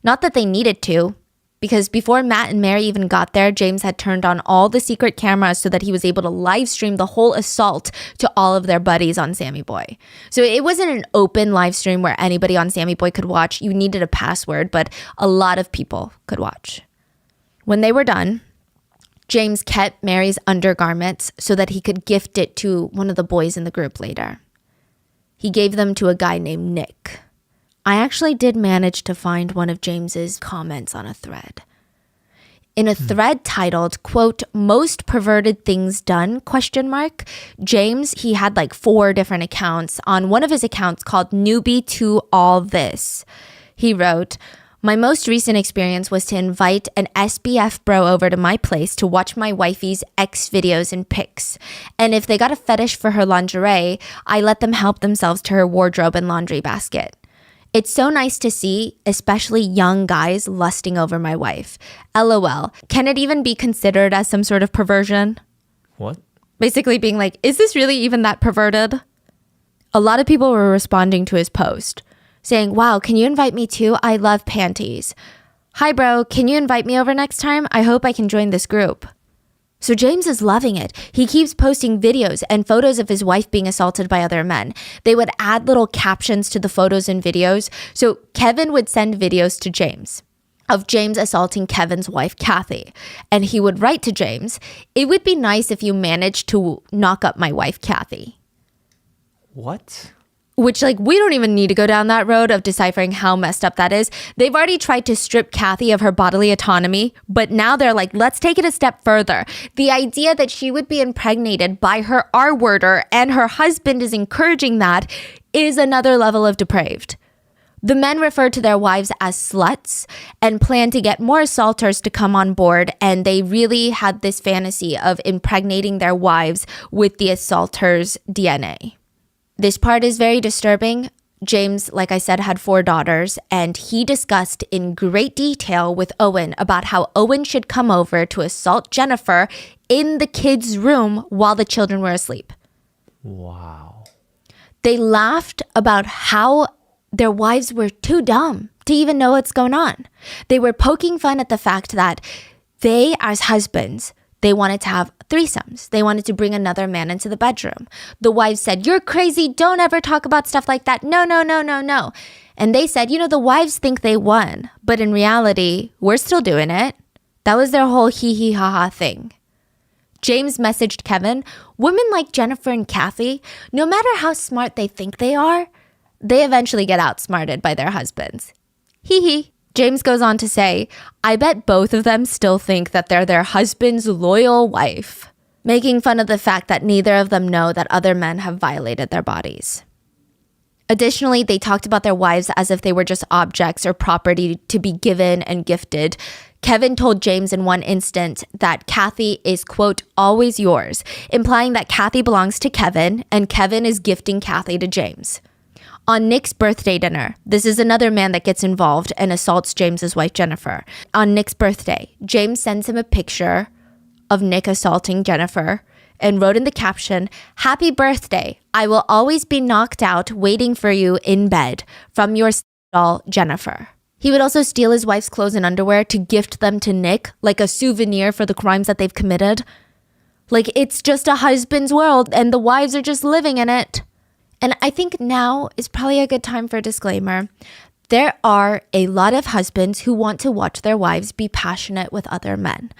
Not that they needed to, because before Matt and Mary even got there, James had turned on all the secret cameras so that he was able to live stream the whole assault to all of their buddies on Sammy Boy. So it wasn't an open live stream where anybody on Sammy Boy could watch. You needed a password, but a lot of people could watch. When they were done, James kept Mary's undergarments so that he could gift it to one of the boys in the group later. He gave them to a guy named Nick. I actually did manage to find one of James's comments on a thread. In a thread titled, quote, most perverted things done, ? James, he had like 4 different accounts. On one of his accounts called Newbie to All This, he wrote, my most recent experience was to invite an SBF bro over to my place to watch my wifey's X videos and pics. And if they got a fetish for her lingerie, I let them help themselves to her wardrobe and laundry basket. It's so nice to see, especially young guys lusting over my wife. LOL. Can it even be considered as some sort of perversion? What? Basically being like, is this really even that perverted? A lot of people were responding to his post, saying, wow, can you invite me too? I love panties. Hi, bro. Can you invite me over next time? I hope I can join this group. So James is loving it. He keeps posting videos and photos of his wife being assaulted by other men. They would add little captions to the photos and videos. So Kevin would send videos to James of James assaulting Kevin's wife, Kathy. And he would write to James, it would be nice if you managed to knock up my wife, Kathy. What? which like we don't even need to go down that road of deciphering how messed up that is. They've already tried to strip Kathy of her bodily autonomy, but now they're like, let's take it a step further. The idea that she would be impregnated by her R-worder and her husband is encouraging that is another level of depraved. The men refer to their wives as sluts and plan to get more assaulters to come on board, and they really had this fantasy of impregnating their wives with the assaulters' DNA. This part is very disturbing. James, like I said, had 4 daughters, and he discussed in great detail with Owen about how Owen should come over to assault Jennifer in the kids' room while the children were asleep. Wow. They laughed about how their wives were too dumb to even know what's going on. They were poking fun at the fact that they, as husbands, they wanted to have threesomes. They wanted to bring another man into the bedroom. The wives said, "You're crazy. Don't ever talk about stuff like that. No, no, no, no, no." And they said, the wives think they won. But in reality, we're still doing it. That was their whole hee ha ha thing. James messaged Kevin, women like Jennifer and Kathy, no matter how smart they think they are, they eventually get outsmarted by their husbands. Hee hee. James goes on to say, I bet both of them still think that they're their husband's loyal wife, making fun of the fact that neither of them know that other men have violated their bodies. Additionally, they talked about their wives as if they were just objects or property to be given and gifted. Kevin told James in one instant that Kathy is, quote, always yours, implying that Kathy belongs to Kevin and Kevin is gifting Kathy to James. On Nick's birthday dinner, this is another man that gets involved and assaults James's wife, Jennifer. On Nick's birthday, James sends him a picture of Nick assaulting Jennifer and wrote in the caption, "Happy birthday. I will always be knocked out waiting for you in bed. From your doll, Jennifer." He would also steal his wife's clothes and underwear to gift them to Nick, like a souvenir for the crimes that they've committed. Like, it's just a husband's world and the wives are just living in it. And I think now is probably a good time for a disclaimer. There are a lot of husbands who want to watch their wives be passionate with other men.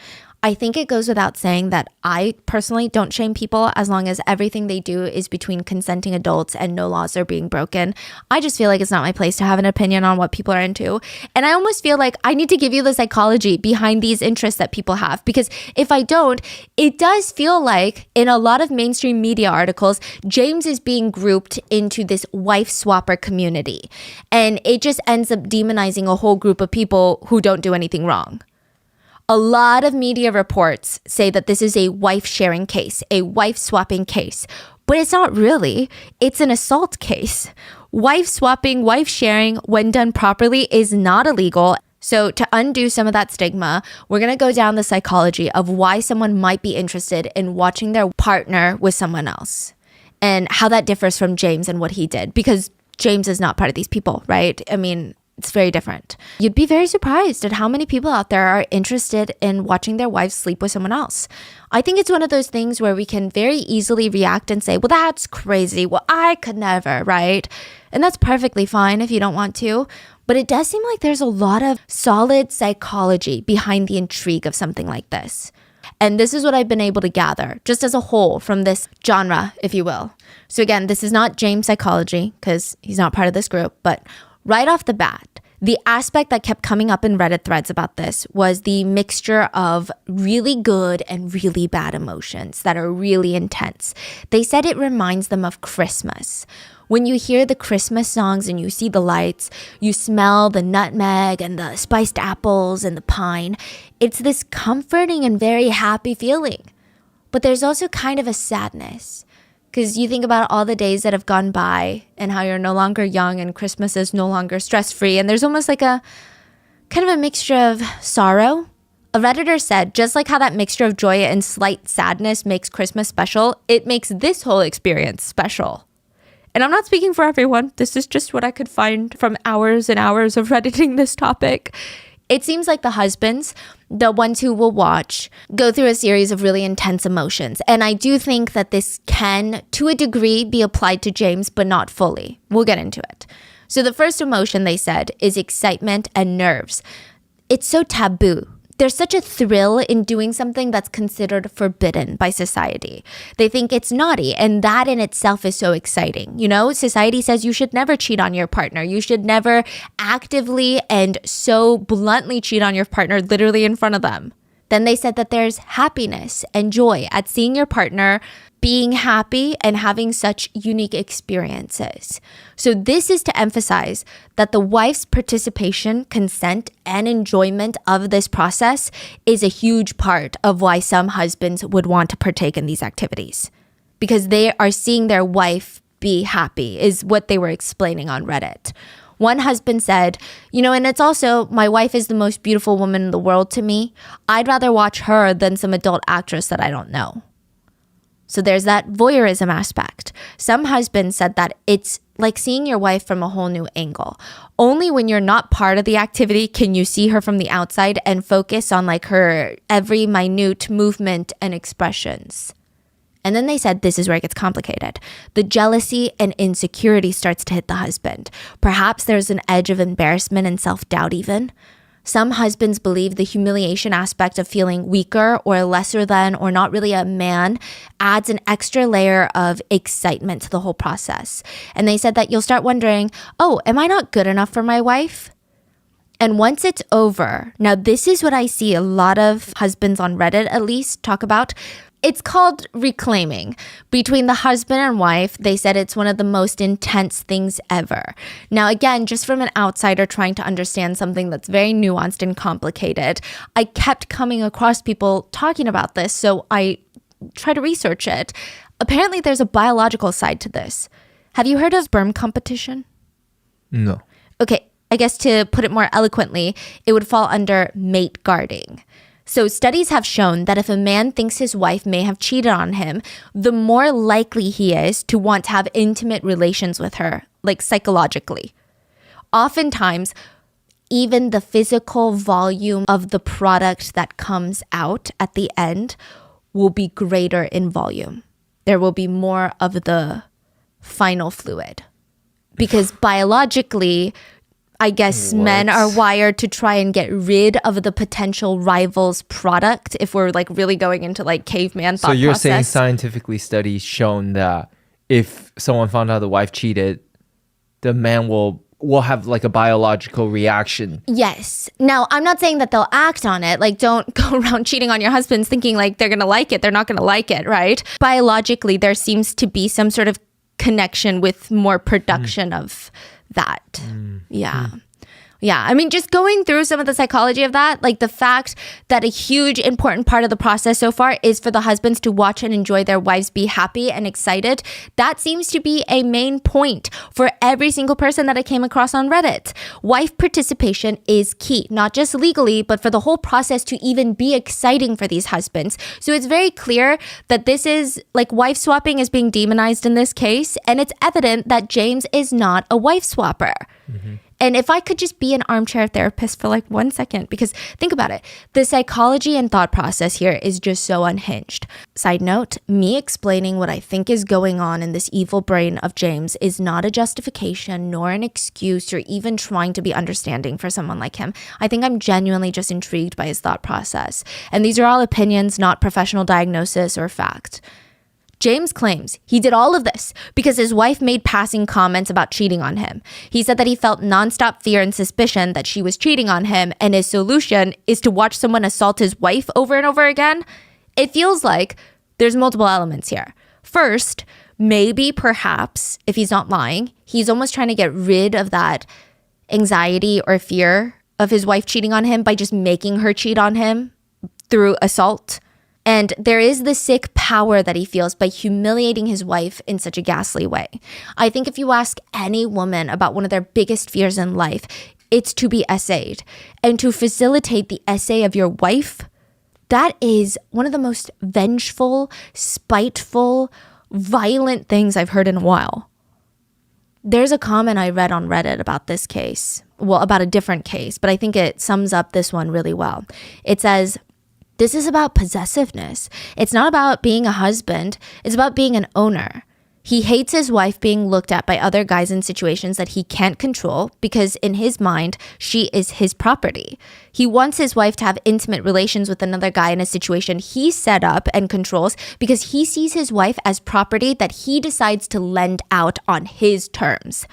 I think it goes without saying that I personally don't shame people as long as everything they do is between consenting adults and no laws are being broken. I just feel like it's not my place to have an opinion on what people are into. And I almost feel like I need to give you the psychology behind these interests that people have, because if I don't, it does feel like in a lot of mainstream media articles, James is being grouped into this wife swapper community. And it just ends up demonizing a whole group of people who don't do anything wrong. A lot of media reports say that this is a wife sharing case, a wife swapping case, but it's not really. It's an assault case. Wife swapping, wife sharing, when done properly, is not illegal. So to undo some of that stigma, we're going to go down the psychology of why someone might be interested in watching their partner with someone else and how that differs from James and what he did, because James is not part of these people, right? I mean, it's very different. You'd be very surprised at how many people out there are interested in watching their wives sleep with someone else. I think it's one of those things where we can very easily react and say, well, that's crazy. Well, I could never, right? And that's perfectly fine if you don't want to. But it does seem like there's a lot of solid psychology behind the intrigue of something like this. And this is what I've been able to gather, just as a whole, from this genre, if you will. So again, this is not James psychology, because he's not part of this group, but right off the bat, the aspect that kept coming up in Reddit threads about this was the mixture of really good and really bad emotions that are really intense. They said it reminds them of Christmas. When you hear the Christmas songs and you see the lights, you smell the nutmeg and the spiced apples and the pine. It's this comforting and very happy feeling. But there's also kind of a sadness. Because you think about all the days that have gone by and how you're no longer young and Christmas is no longer stress-free. And there's almost like a kind of a mixture of sorrow. A Redditor said, just like how that mixture of joy and slight sadness makes Christmas special, it makes this whole experience special. And I'm not speaking for everyone. This is just what I could find from hours and hours of Redditing this topic. It seems like the husbands, the ones who will watch, go through a series of really intense emotions. And I do think that this can, to a degree, be applied to James, but not fully. We'll get into it. So the first emotion, they said, is excitement and nerves. It's so taboo there's such a thrill in doing something that's considered forbidden by society. They think it's naughty, and that in itself is so exciting. You know, society says you should never cheat on your partner. You should never actively and so bluntly cheat on your partner literally in front of them. Then they said that there's happiness and joy at seeing your partner being happy and having such unique experiences. So this is to emphasize that the wife's participation, consent, and enjoyment of this process is a huge part of why some husbands would want to partake in these activities. Because they are seeing their wife be happy, is what they were explaining on Reddit. One husband said, you know, and it's also, my wife is the most beautiful woman in the world to me. I'd rather watch her than some adult actress that I don't know. So there's that voyeurism aspect. Some husbands said that it's like seeing your wife from a whole new angle. Only when you're not part of the activity can you see her from the outside and focus on like her every minute movement and expressions. And then they said this is where it gets complicated. The jealousy and insecurity starts to hit the husband. Perhaps there's an edge of embarrassment and self-doubt even. Some husbands believe the humiliation aspect of feeling weaker or lesser than or not really a man adds an extra layer of excitement to the whole process. And they said that you'll start wondering, oh, am I not good enough for my wife? And once it's over, now this is what I see a lot of husbands on Reddit at least talk about. It's called reclaiming. Between the husband and wife, they said it's one of the most intense things ever. Now, again, just from an outsider trying to understand something that's very nuanced and complicated, I kept coming across people talking about this, so I tried to research it. Apparently, there's a biological side to this. Have you heard of sperm competition? No. Okay, I guess to put it more eloquently, it would fall under mate guarding. So studies have shown that if a man thinks his wife may have cheated on him, the more likely he is to want to have intimate relations with her, like psychologically. Oftentimes, even the physical volume of the product that comes out at the end will be greater in volume. There will be more of the final fluid. Because biologically, I guess men are wired to try and get rid of the potential rival's product if we're like really going into like caveman thought process. So you're saying scientifically studies shown that if someone found out the wife cheated, the man will have like a biological reaction. Yes. Now, I'm not saying that they'll act on it. Like, don't go around cheating on your husbands thinking like they're going to like it. They're not going to like it, right? Biologically, there seems to be some sort of connection with more production of that. Yeah. Yeah, I mean, just going through some of the psychology of that, like the fact that a huge important part of the process so far is for the husbands to watch and enjoy their wives be happy and excited. That seems to be a main point for every single person that I came across on Reddit. Wife participation is key, not just legally, but for the whole process to even be exciting for these husbands. So it's very clear that this is like wife swapping is being demonized in this case. And it's evident that James is not a wife swapper. Mm-hmm. And if I could just be an armchair therapist for like 1 second, because think about it, the psychology and thought process here is just so unhinged. Side note, me explaining what I think is going on in this evil brain of James is not a justification nor an excuse or even trying to be understanding for someone like him. I think I'm genuinely just intrigued by his thought process. And these are all opinions, not professional diagnosis or fact. James claims he did all of this because his wife made passing comments about cheating on him. He said that he felt nonstop fear and suspicion that she was cheating on him, and his solution is to watch someone assault his wife over and over again. It feels like there's multiple elements here. First, maybe, perhaps, if he's not lying, he's almost trying to get rid of that anxiety or fear of his wife cheating on him by just making her cheat on him through assault. And there is the sick power that he feels by humiliating his wife in such a ghastly way. I think if you ask any woman about one of their biggest fears in life, it's to be essayed. And to facilitate the essay of your wife, that is one of the most vengeful, spiteful, violent things I've heard in a while. There's a comment I read on Reddit about this case. Well, about a different case, but I think it sums up this one really well. It says, this is about possessiveness. It's not about being a husband. It's about being an owner. He hates his wife being looked at by other guys in situations that he can't control because in his mind, she is his property. He wants his wife to have intimate relations with another guy in a situation he set up and controls because he sees his wife as property that he decides to lend out on his terms.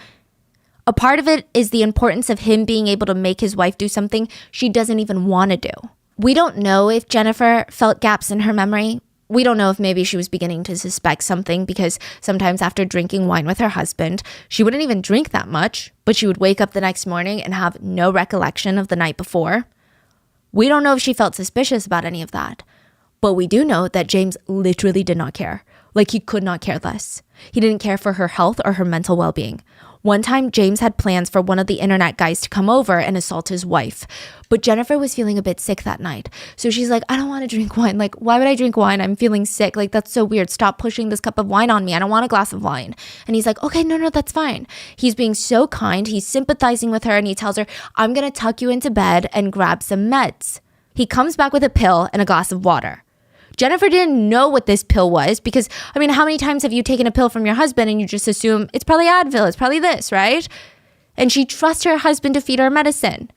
A part of it is the importance of him being able to make his wife do something she doesn't even want to do. We don't know if Jennifer felt gaps in her memory. We don't know if maybe she was beginning to suspect something because sometimes after drinking wine with her husband, she wouldn't even drink that much, but she would wake up the next morning and have no recollection of the night before. We don't know if she felt suspicious about any of that, but we do know that James literally did not care. Like he could not care less. He didn't care for her health or her mental well-being. One time, James had plans for one of the internet guys to come over and assault his wife. But Jennifer was feeling a bit sick that night. So she's like, I don't want to drink wine. Like, why would I drink wine? I'm feeling sick. Like, that's so weird. Stop pushing this cup of wine on me. I don't want a glass of wine. And he's like, okay, no, that's fine. He's being so kind. He's sympathizing with her and he tells her, I'm going to tuck you into bed and grab some meds. He comes back with a pill and a glass of water. Jennifer didn't know what this pill was because, I mean, how many times have you taken a pill from your husband and you just assume it's probably Advil, it's probably this, right? And she trusts her husband to feed her medicine.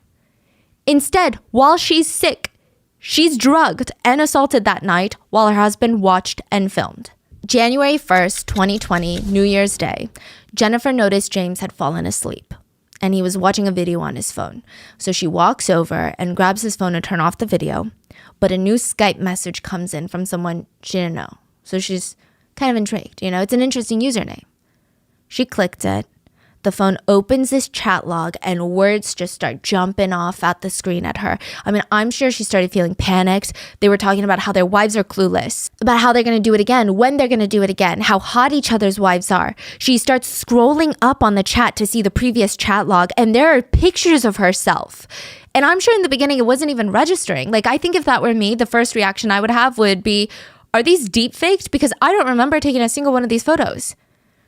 Instead, while she's sick, she's drugged and assaulted that night while her husband watched and filmed. January 1st, 2020, New Year's Day, Jennifer noticed James had fallen asleep and he was watching a video on his phone. So she walks over and grabs his phone to turn off the video. But a new Skype message comes in from someone she didn't know. So she's kind of intrigued. You know, it's an interesting username. She clicked it. The phone opens this chat log and words just start jumping off at the screen at her. I mean, I'm sure she started feeling panicked. They were talking about how their wives are clueless, about how they're going to do it again, when they're going to do it again, how hot each other's wives are. She starts scrolling up on the chat to see the previous chat log, and there are pictures of herself. And I'm sure in the beginning it wasn't even registering. Like, I think if that were me, the first reaction I would have would be, are these deep faked? Because I don't remember taking a single one of these photos.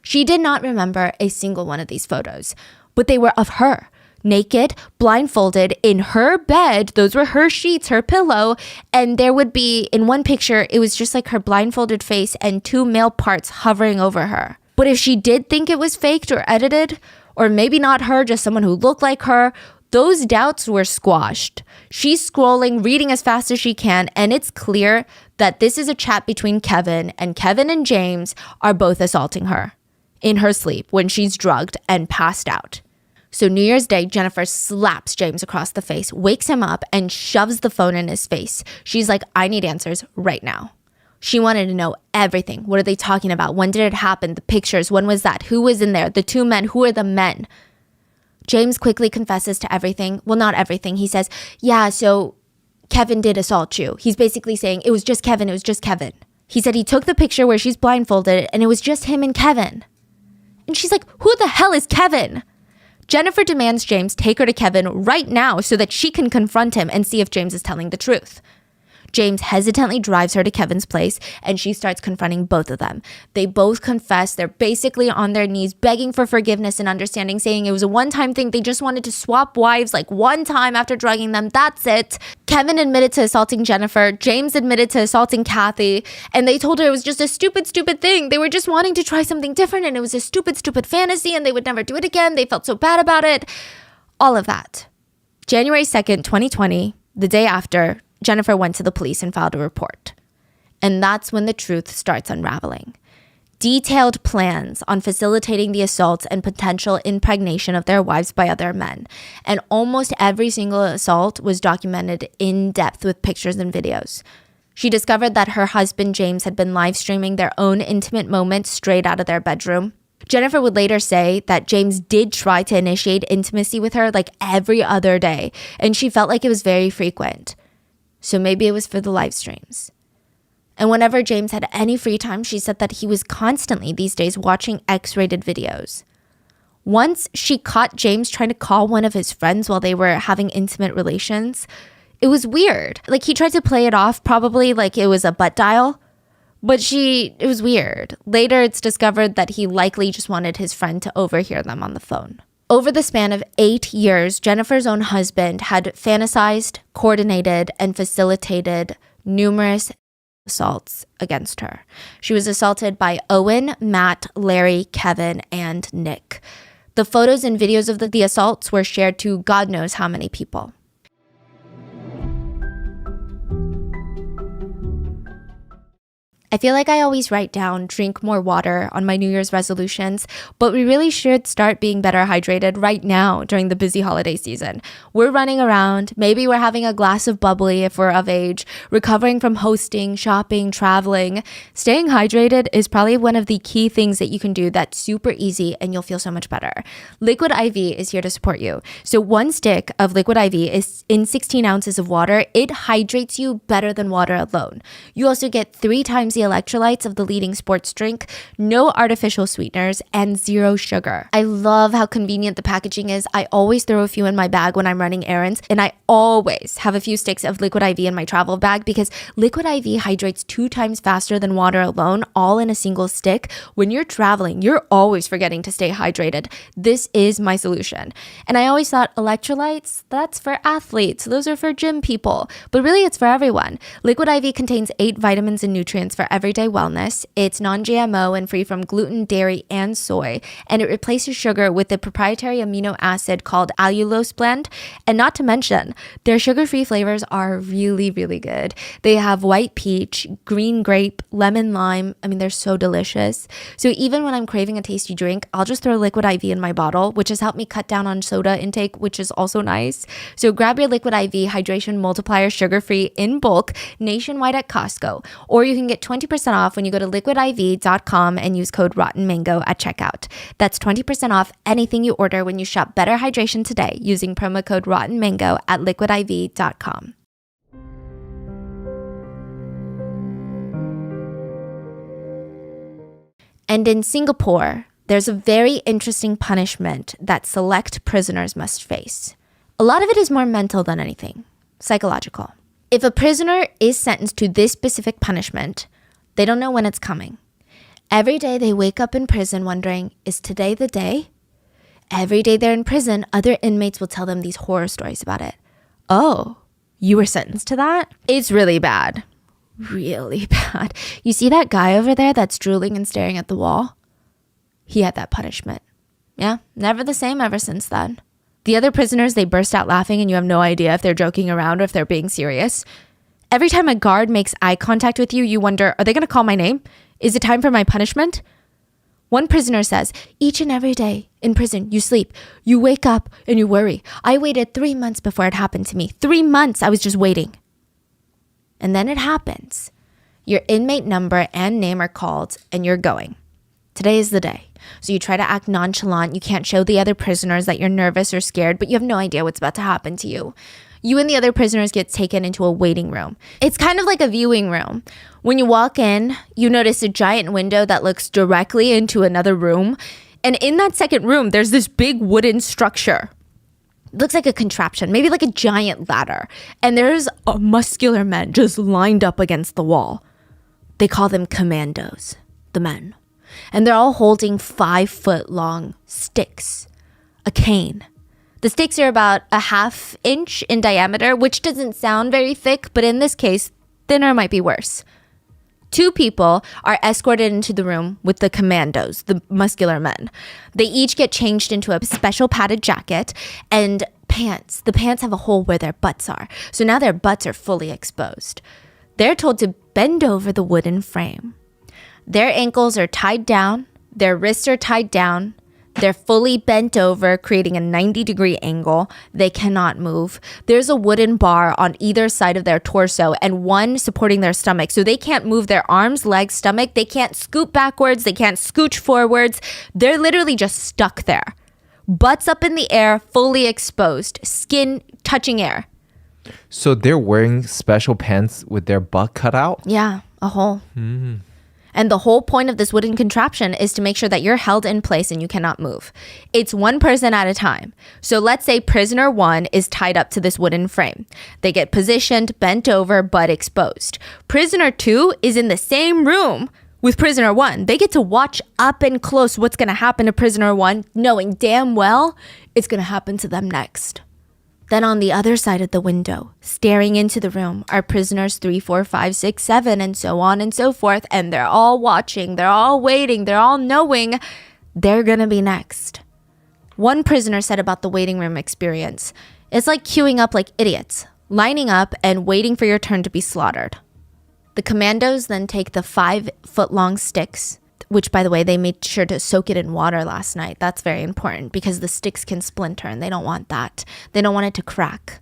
She did not remember a single one of these photos, but they were of her, naked, blindfolded, in her bed. Those were her sheets, her pillow. And there would be, in one picture, it was just like her blindfolded face and two male parts hovering over her. But if she did think it was faked or edited, or maybe not her, just someone who looked like her, those doubts were squashed. She's scrolling, reading as fast as she can, and it's clear that this is a chat between Kevin and James are both assaulting her in her sleep when she's drugged and passed out. So New Year's Day, Jennifer slaps James across the face, wakes him up, and shoves the phone in his face. She's like, I need answers right now. She wanted to know everything. What are they talking about? When did it happen? The pictures, when was that? Who was in there? The two men, who are the men? James quickly confesses to everything. Well, not everything. He says, yeah, so Kevin did assault you. He's basically saying, it was just Kevin. He said he took the picture where she's blindfolded and it was just him and Kevin. And she's like, who the hell is Kevin? Jennifer demands James take her to Kevin right now so that she can confront him and see if James is telling the truth. James hesitantly drives her to Kevin's place and she starts confronting both of them. They both confess. They're basically on their knees begging for forgiveness and understanding, saying it was a one-time thing. They just wanted to swap wives like one time after drugging them. That's it. Kevin admitted to assaulting Jennifer. James admitted to assaulting Kathy. And they told her it was just a stupid thing. They were just wanting to try something different and it was a stupid fantasy and they would never do it again. They felt so bad about it. All of that. January 2nd, 2020, the day after, Jennifer went to the police and filed a report. And that's when the truth starts unraveling. Detailed plans on facilitating the assaults and potential impregnation of their wives by other men. And almost every single assault was documented in depth with pictures and videos. She discovered that her husband, James, had been live streaming their own intimate moments straight out of their bedroom. Jennifer would later say that James did try to initiate intimacy with her like every other day, and she felt like it was very frequent. So maybe it was for the live streams. And whenever James had any free time, she said that he was constantly these days watching X-rated videos. Once she caught James trying to call one of his friends while they were having intimate relations. It was weird. Like he tried to play it off probably like it was a butt dial, but it was weird. Later it's discovered that he likely just wanted his friend to overhear them on the phone. Over the span of 8 years, Jennifer's own husband had fantasized, coordinated, and facilitated numerous assaults against her. She was assaulted by Owen, Matt, Larry, Kevin, and Nick. The photos and videos of the assaults were shared to God knows how many people. I feel like I always write down drink more water on my New Year's resolutions, but we really should start being better hydrated right now during the busy holiday season. We're running around, maybe we're having a glass of bubbly if we're of age, recovering from hosting, shopping, traveling. Staying hydrated is probably one of the key things that you can do that's super easy and you'll feel so much better. Liquid IV is here to support you. So one stick of Liquid IV is in 16 ounces of water. It hydrates you better than water alone. You also get 3 times the electrolytes of the leading sports drink, no artificial sweeteners, and 0 sugar. I love how convenient the packaging is. I always throw a few in my bag when I'm running errands, and I always have a few sticks of Liquid IV in my travel bag because Liquid IV hydrates 2 times faster than water alone, all in a single stick. When you're traveling, you're always forgetting to stay hydrated. This is my solution. And I always thought electrolytes, that's for athletes. Those are for gym people. But really, it's for everyone. Liquid IV contains 8 vitamins and nutrients for everyday wellness. It's non-GMO and free from gluten, dairy, and soy. And it replaces sugar with a proprietary amino acid called allulose blend. And not to mention, their sugar-free flavors are really, really good. They have white peach, green grape, lemon lime. I mean, they're so delicious. So even when I'm craving a tasty drink, I'll just throw Liquid IV in my bottle, which has helped me cut down on soda intake, which is also nice. So grab your Liquid IV hydration multiplier sugar-free in bulk nationwide at Costco, or you can get 20% off when you go to liquidiv.com and use code RottenMango at checkout. That's 20% off anything you order when you shop Better Hydration today using promo code RottenMango at liquidiv.com. And in Singapore, there's a very interesting punishment that select prisoners must face. A lot of it is more mental than anything, psychological. If a prisoner is sentenced to this specific punishment, they don't know when it's coming. Every day they wake up in prison wondering, is today the day? Every day they're in prison, other inmates will tell them these horror stories about it. Oh, you were sentenced to that? It's really bad. Really bad. You see that guy over there that's drooling and staring at the wall? He had that punishment. Yeah, never the same ever since then. The other prisoners, they burst out laughing and you have no idea if they're joking around or if they're being serious. Every time a guard makes eye contact with you, you wonder, are they going to call my name? Is it time for my punishment? One prisoner says, each and every day in prison, you sleep, you wake up and you worry. I waited 3 months before it happened to me. 3 months, I was just waiting. And then it happens. Your inmate number and name are called and you're going. Today is the day. So you try to act nonchalant. You can't show the other prisoners that you're nervous or scared, but you have no idea what's about to happen to you. You and the other prisoners get taken into a waiting room. It's kind of like a viewing room. When you walk in, you notice a giant window that looks directly into another room. And in that second room, there's this big wooden structure. It looks like a contraption, maybe like a giant ladder. And there's muscular men just lined up against the wall. They call them commandos, the men. And they're all holding 5-foot-long sticks, a cane. The sticks are about a ½ inch in diameter, which doesn't sound very thick, but in this case, thinner might be worse. 2 people are escorted into the room with the commandos, the muscular men. They each get changed into a special padded jacket and pants. The pants have a hole where their butts are, so now their butts are fully exposed. They're told to bend over the wooden frame. Their ankles are tied down, their wrists are tied down, they're fully bent over, creating a 90-degree angle. They cannot move. There's a wooden bar on either side of their torso and one supporting their stomach. So they can't move their arms, legs, stomach. They can't scoot backwards. They can't scooch forwards. They're literally just stuck there. Butts up in the air, fully exposed, skin touching air. So they're wearing special pants with their butt cut out? Yeah, a hole. And the whole point of this wooden contraption is to make sure that you're held in place and you cannot move. It's one person at a time. So let's say prisoner 1 is tied up to this wooden frame. They get positioned, bent over, butt exposed. Prisoner 2 is in the same room with prisoner 1. They get to watch up and close what's going to happen to prisoner 1, knowing damn well it's going to happen to them next. Then on the other side of the window, staring into the room, are prisoners 3, 4, 5, 6, 7, and so on and so forth. And they're all watching, they're all waiting, they're all knowing they're gonna be next. One prisoner said about the waiting room experience, it's like queuing up like idiots, lining up and waiting for your turn to be slaughtered. The commandos then take the 5-foot-long sticks, which, by the way, they made sure to soak it in water last night. That's very important because the sticks can splinter and they don't want that. They don't want it to crack.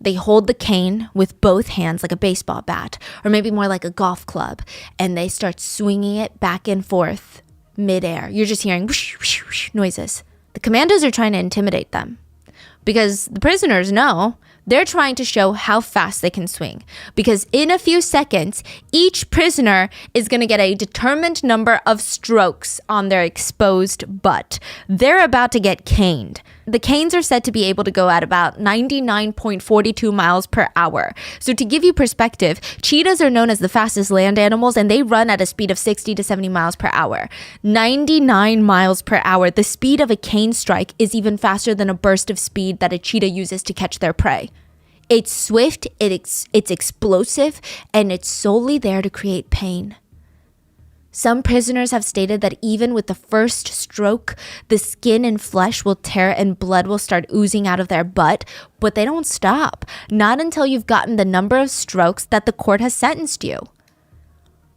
They hold the cane with both hands like a baseball bat, or maybe more like a golf club, and they start swinging it back and forth midair. You're just hearing whoosh, whoosh, whoosh noises. The commandos are trying to intimidate them because the prisoners know they're trying to show how fast they can swing, because in a few seconds, each prisoner is going to get a determined number of strokes on their exposed butt. They're about to get caned. The canes are said to be able to go at about 99.42 miles per hour. So to give you perspective, cheetahs are known as the fastest land animals, and they run at a speed of 60 to 70 miles per hour. 99 miles per hour. The speed of a cane strike is even faster than a burst of speed that a cheetah uses to catch their prey. It's swift, it's explosive, and it's solely there to create pain. Some prisoners have stated that even with the first stroke, the skin and flesh will tear and blood will start oozing out of their butt, but they don't stop. Not until you've gotten the number of strokes that the court has sentenced you.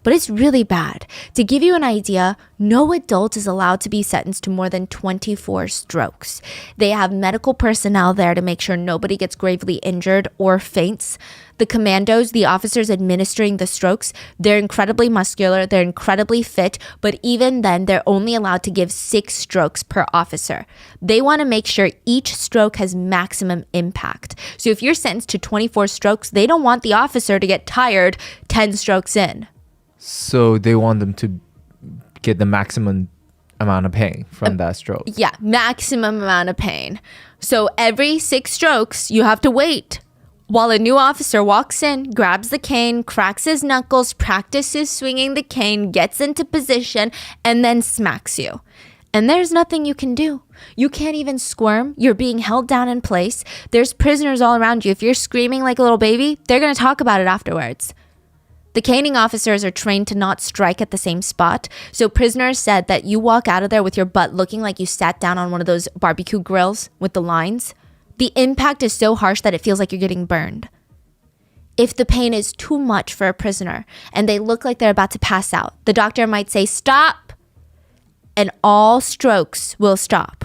But it's really bad. To give you an idea, no adult is allowed to be sentenced to more than 24 strokes. They have medical personnel there to make sure nobody gets gravely injured or faints. The commandos, the officers administering the strokes, they're incredibly muscular, they're incredibly fit, but even then, they're only allowed to give 6 strokes per officer. They want to make sure each stroke has maximum impact. So if you're sentenced to 24 strokes, they don't want the officer to get tired 10 strokes in. So they want them to get the maximum amount of pain from that stroke. Yeah, maximum amount of pain. So every 6 strokes, you have to wait while a new officer walks in, grabs the cane, cracks his knuckles, practices swinging the cane, gets into position, and then smacks you. And there's nothing you can do. You can't even squirm. You're being held down in place. There's prisoners all around you. If you're screaming like a little baby, they're going to talk about it afterwards. The caning officers are trained to not strike at the same spot. So prisoners said that you walk out of there with your butt looking like you sat down on one of those barbecue grills with the lines. The impact is so harsh that it feels like you're getting burned. If the pain is too much for a prisoner and they look like they're about to pass out, the doctor might say, "Stop," and all strokes will stop.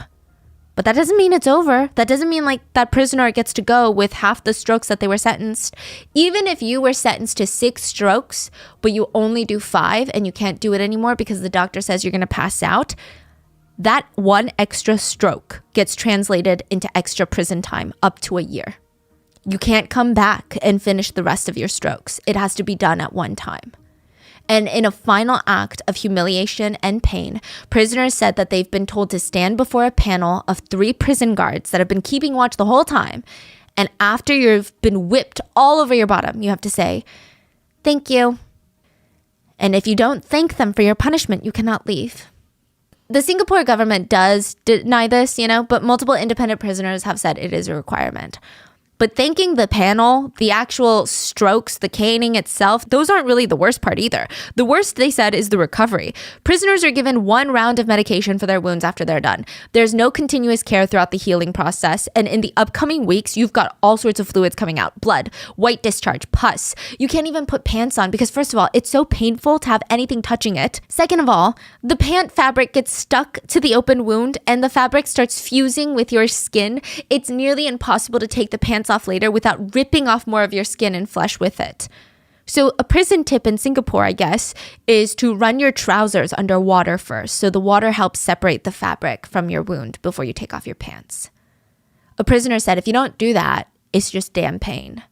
But that doesn't mean it's over. That doesn't mean like that prisoner gets to go with half the strokes that they were sentenced. Even if you were sentenced to 6 strokes, but you only do 5 and you can't do it anymore because the doctor says you're going to pass out, that 1 extra stroke gets translated into extra prison time up to a year. You can't come back and finish the rest of your strokes. It has to be done at one time. And in a final act of humiliation and pain, prisoners said that they've been told to stand before a panel of 3 prison guards that have been keeping watch the whole time. And after you've been whipped all over your bottom, you have to say, "Thank you." And if you don't thank them for your punishment, you cannot leave. The Singapore government does deny this, but multiple independent prisoners have said it is a requirement. But thanking the panel, the actual strokes, the caning itself, those aren't really the worst part either. The worst, they said, is the recovery. Prisoners are given 1 round of medication for their wounds after they're done. There's no continuous care throughout the healing process. And in the upcoming weeks, you've got all sorts of fluids coming out. Blood, white discharge, pus. You can't even put pants on because, first of all, it's so painful to have anything touching it. Second of all, the pant fabric gets stuck to the open wound and the fabric starts fusing with your skin. It's nearly impossible to take the pants off later without ripping off more of your skin and flesh with it. So a prison tip in Singapore, I guess, is to run your trousers under water first, so the water helps separate the fabric from your wound before you take off your pants. A prisoner said if you don't do that, it's just damn pain.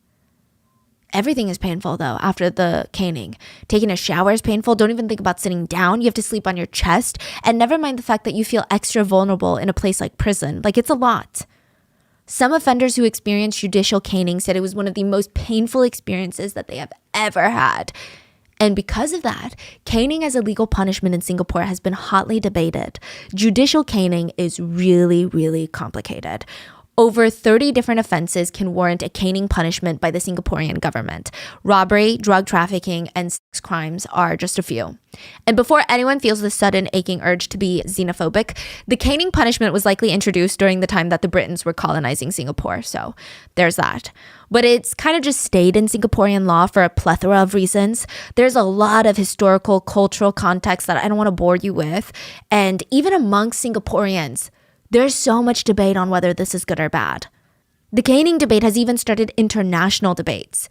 Everything is painful though after the caning. Taking a shower is painful. Don't even think about sitting down. You have to sleep on your chest. And never mind the fact that you feel extra vulnerable in a place like prison. Like, it's a lot. Some offenders who experienced judicial caning said it was one of the most painful experiences that they have ever had. And because of that, caning as a legal punishment in Singapore has been hotly debated. Judicial caning is really, really complicated. over 30 different offenses can warrant a caning punishment by the Singaporean government. Robbery, drug trafficking, and sex crimes are just a few. And before anyone feels the sudden aching urge to be xenophobic, the caning punishment was likely introduced during the time that the Britons were colonizing Singapore. So there's that. But it's kind of just stayed in Singaporean law for a plethora of reasons. There's a lot of historical, cultural context that I don't want to bore you with. And even amongst Singaporeans, there's so much debate on whether this is good or bad. The caning debate has even started international debates.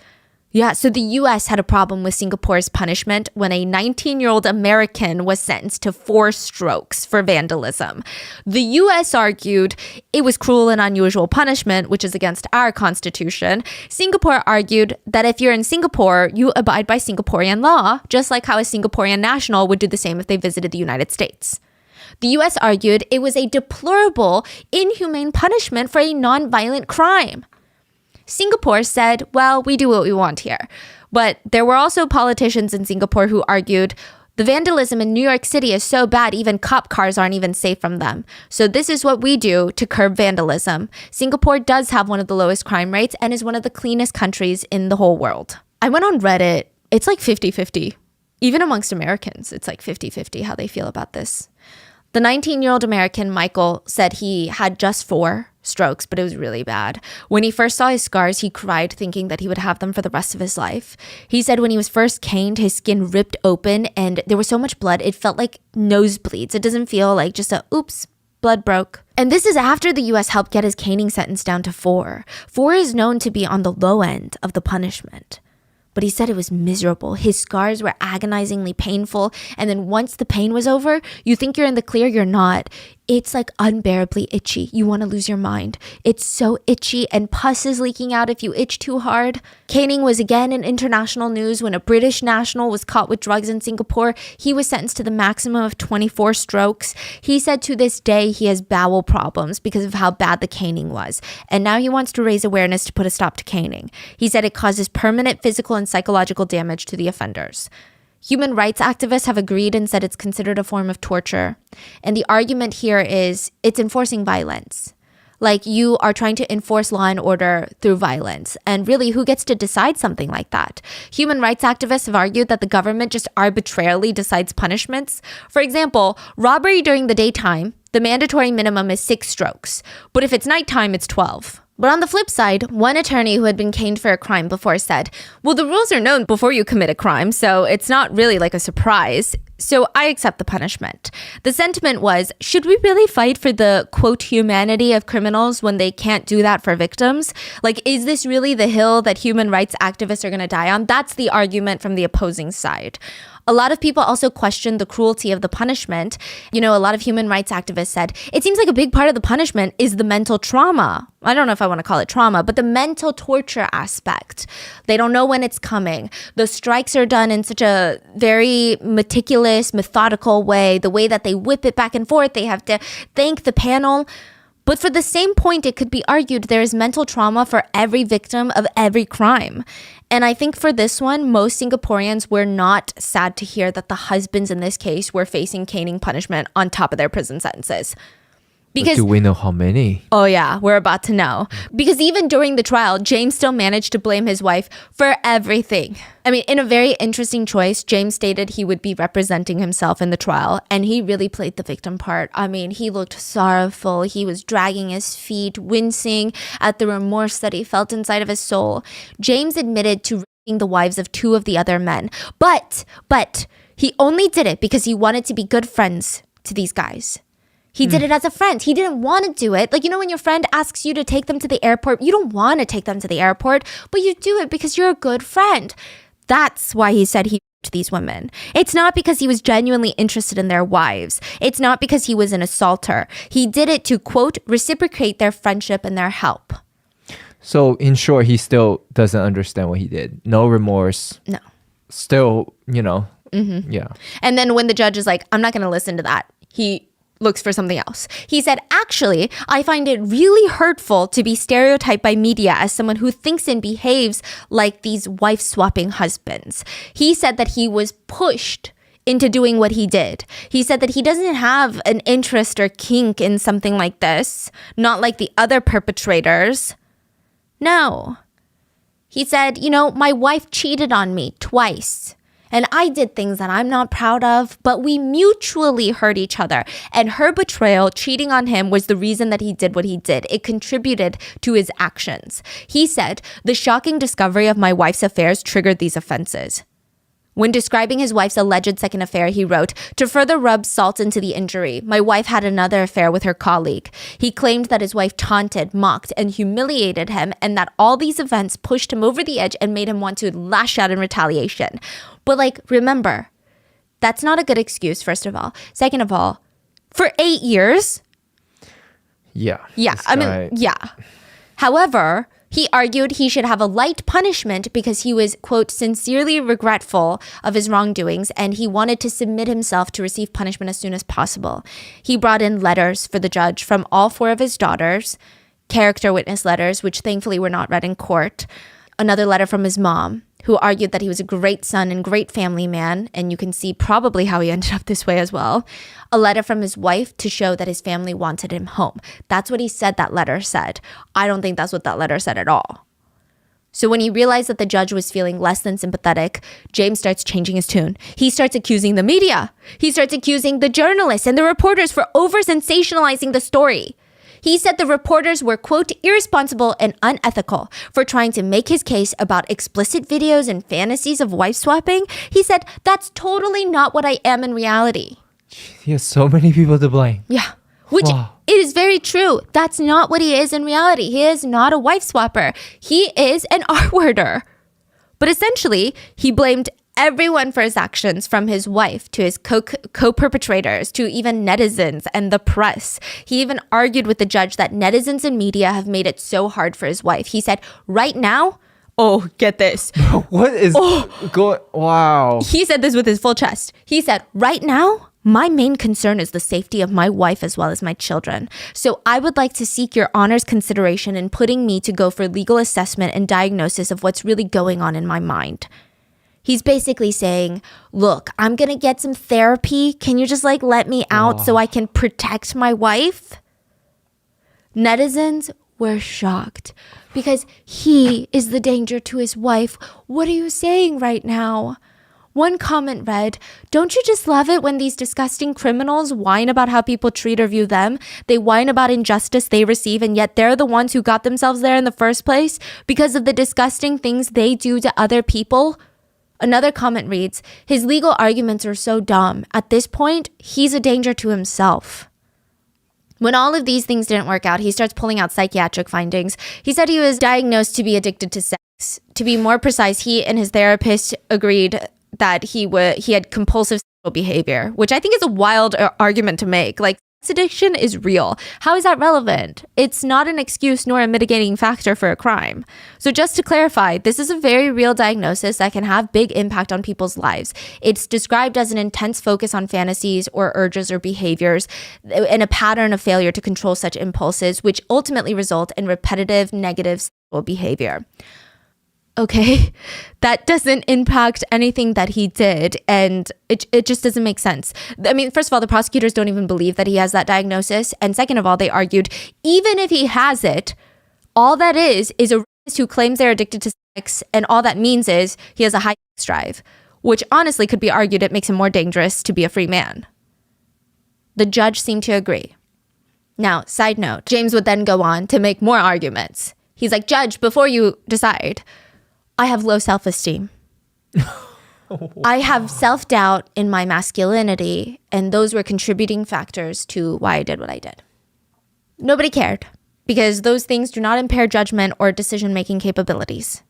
Yeah, so the US had a problem with Singapore's punishment when a 19-year-old American was sentenced to 4 strokes for vandalism. The US argued it was cruel and unusual punishment, which is against our constitution. Singapore argued that if you're in Singapore, you abide by Singaporean law, just like how a Singaporean national would do the same if they visited the United States. The US argued it was a deplorable, inhumane punishment for a non-violent crime. Singapore said, well, we do what we want here. But there were also politicians in Singapore who argued the vandalism in New York City is so bad, even cop cars aren't even safe from them. So this is what we do to curb vandalism. Singapore does have one of the lowest crime rates and is one of the cleanest countries in the whole world. I went on Reddit. It's like 50-50. Even amongst Americans, it's like 50-50 how they feel about this. The 19-year-old American, Michael, said he had just 4 strokes, but it was really bad. When he first saw his scars, he cried, thinking that he would have them for the rest of his life. He said when he was first caned, his skin ripped open and there was so much blood, it felt like nosebleeds. It doesn't feel like just a, oops, blood broke. And this is after the US helped get his caning sentence down to 4. 4 is known to be on the low end of the punishment. But he said it was miserable. His scars were agonizingly painful. And then once the pain was over, you think you're in the clear, you're not. It's like unbearably itchy. You want to lose your mind. It's so itchy and pus is leaking out if you itch too hard. Caning was again in international news when a British national was caught with drugs in Singapore. He was sentenced to the maximum of 24 strokes. He said to this day he has bowel problems because of how bad the caning was. And now he wants to raise awareness to put a stop to caning. He said it causes permanent physical and psychological damage to the offenders. Human rights activists have agreed and said it's considered a form of torture. And the argument here is it's enforcing violence. Like you are trying to enforce law and order through violence. And really, who gets to decide something like that? Human rights activists have argued that the government just arbitrarily decides punishments. For example, robbery during the daytime, the mandatory minimum is 6 strokes. But if it's nighttime, it's 12. But on the flip side, one attorney who had been caned for a crime before said, well, the rules are known before you commit a crime, so it's not really like a surprise. So I accept the punishment. The sentiment was, should we really fight for the, quote, humanity of criminals when they can't do that for victims? Like, is this really the hill that human rights activists are going to die on? That's the argument from the opposing side. A lot of people also questioned the cruelty of the punishment. You know, a lot of human rights activists said, it seems like a big part of the punishment is the mental trauma. I don't know if I want to call it trauma, but the mental torture aspect. They don't know when it's coming. The strikes are done in such a very meticulous, methodical way. The way that they whip it back and forth, they have to thank the panel. But for the same point, it could be argued there is mental trauma for every victim of every crime. And I think for this one, most Singaporeans were not sad to hear that the husbands in this case were facing caning punishment on top of their prison sentences. Because, do we know how many? Oh yeah, we're about to know. Because even during the trial, James still managed to blame his wife for everything. I mean, in a very interesting choice, James stated he would be representing himself in the trial, and he really played the victim part. I mean, he looked sorrowful. He was dragging his feet, wincing at the remorse that he felt inside of his soul. James admitted to raping the wives of 2 of the other men, but he only did it because he wanted to be good friends to these guys. He did it as a friend. He didn't want to do it. Like, you know, when your friend asks you to take them to the airport, you don't want to take them to the airport, but you do it because you're a good friend. That's why he said he raped these women. It's not because he was genuinely interested in their wives. It's not because he was an assaulter. He did it to, quote, reciprocate their friendship and their help. So in short, he still doesn't understand what he did. No remorse. No. Still, you know, yeah. And then when the judge is like, I'm not going to listen to that, he looks for something else. He said, actually, I find it really hurtful to be stereotyped by media as someone who thinks and behaves like these wife-swapping husbands. He said that he was pushed into doing what he did. He said that he doesn't have an interest or kink in something like this, not like the other perpetrators. No. He said, my wife cheated on me twice. And I did things that I'm not proud of, but we mutually hurt each other. And her betrayal, cheating on him, was the reason that he did what he did. It contributed to his actions. He said, the shocking discovery of my wife's affairs triggered these offenses. When describing his wife's alleged second affair, he wrote, to further rub salt into the injury, my wife had another affair with her colleague. He claimed that his wife taunted, mocked, and humiliated him, and that all these events pushed him over the edge and made him want to lash out in retaliation. But remember, that's not a good excuse, first of all. Second of all, for 8 years. Yeah. Yeah. Yeah. However, he argued he should have a light punishment because he was, quote, sincerely regretful of his wrongdoings and he wanted to submit himself to receive punishment as soon as possible. He brought in letters for the judge from all 4 of his daughters, character witness letters, which thankfully were not read in court, another letter from his mom, who argued that he was a great son and great family man, and you can see probably how he ended up this way as well. A letter from his wife to show that his family wanted him home. That's what he said that letter said. I don't think that's what that letter said at all. So when he realized that the judge was feeling less than sympathetic, James starts changing his tune. He starts accusing the media. He starts accusing the journalists and the reporters for over-sensationalizing the story. He said the reporters were, quote, irresponsible and unethical for trying to make his case about explicit videos and fantasies of wife swapping. He said, that's totally not what I am in reality. He has so many people to blame. Yeah. Which it is very true. That's not what he is in reality. He is not a wife swapper. He is an R-worder. But essentially, he blamed everyone for his actions, from his wife to his co-perpetrators to even netizens and the press. He even argued with the judge that netizens and media have made it so hard for his wife. He said, right now, oh, get this. What is going? Wow. He said this with his full chest. He said, right now, my main concern is the safety of my wife as well as my children. So I would like to seek your honor's consideration in putting me to go for legal assessment and diagnosis of what's really going on in my mind. He's basically saying, look, I'm going to get some therapy. Can you just let me out so I can protect my wife? Netizens were shocked because he is the danger to his wife. What are you saying right now? One comment read, don't you just love it when these disgusting criminals whine about how people treat or view them? They whine about injustice they receive, and yet they're the ones who got themselves there in the first place because of the disgusting things they do to other people. Another comment reads, his legal arguments are so dumb. At this point, he's a danger to himself. When all of these things didn't work out, he starts pulling out psychiatric findings. He said he was diagnosed to be addicted to sex. To be more precise, he and his therapist agreed that he had compulsive sexual behavior, which I think is a wild argument to make. Sex addiction is real. How is that relevant? It's not an excuse nor a mitigating factor for a crime. So just to clarify, this is a very real diagnosis that can have big impact on people's lives. It's described as an intense focus on fantasies or urges or behaviors and a pattern of failure to control such impulses, which ultimately result in repetitive negative sexual behavior. Okay, that doesn't impact anything that he did, and it just doesn't make sense. I mean, first of all, the prosecutors don't even believe that he has that diagnosis, and second of all, they argued, even if he has it, all that is a rapist who claims they're addicted to sex, and all that means is he has a high sex drive, which honestly could be argued it makes him more dangerous to be a free man. The judge seemed to agree. Now, side note, James would then go on to make more arguments. He's like, Judge, before you decide, I have low self-esteem. I have self-doubt in my masculinity, and those were contributing factors to why I did what I did. Nobody cared, because those things do not impair judgment or decision-making capabilities.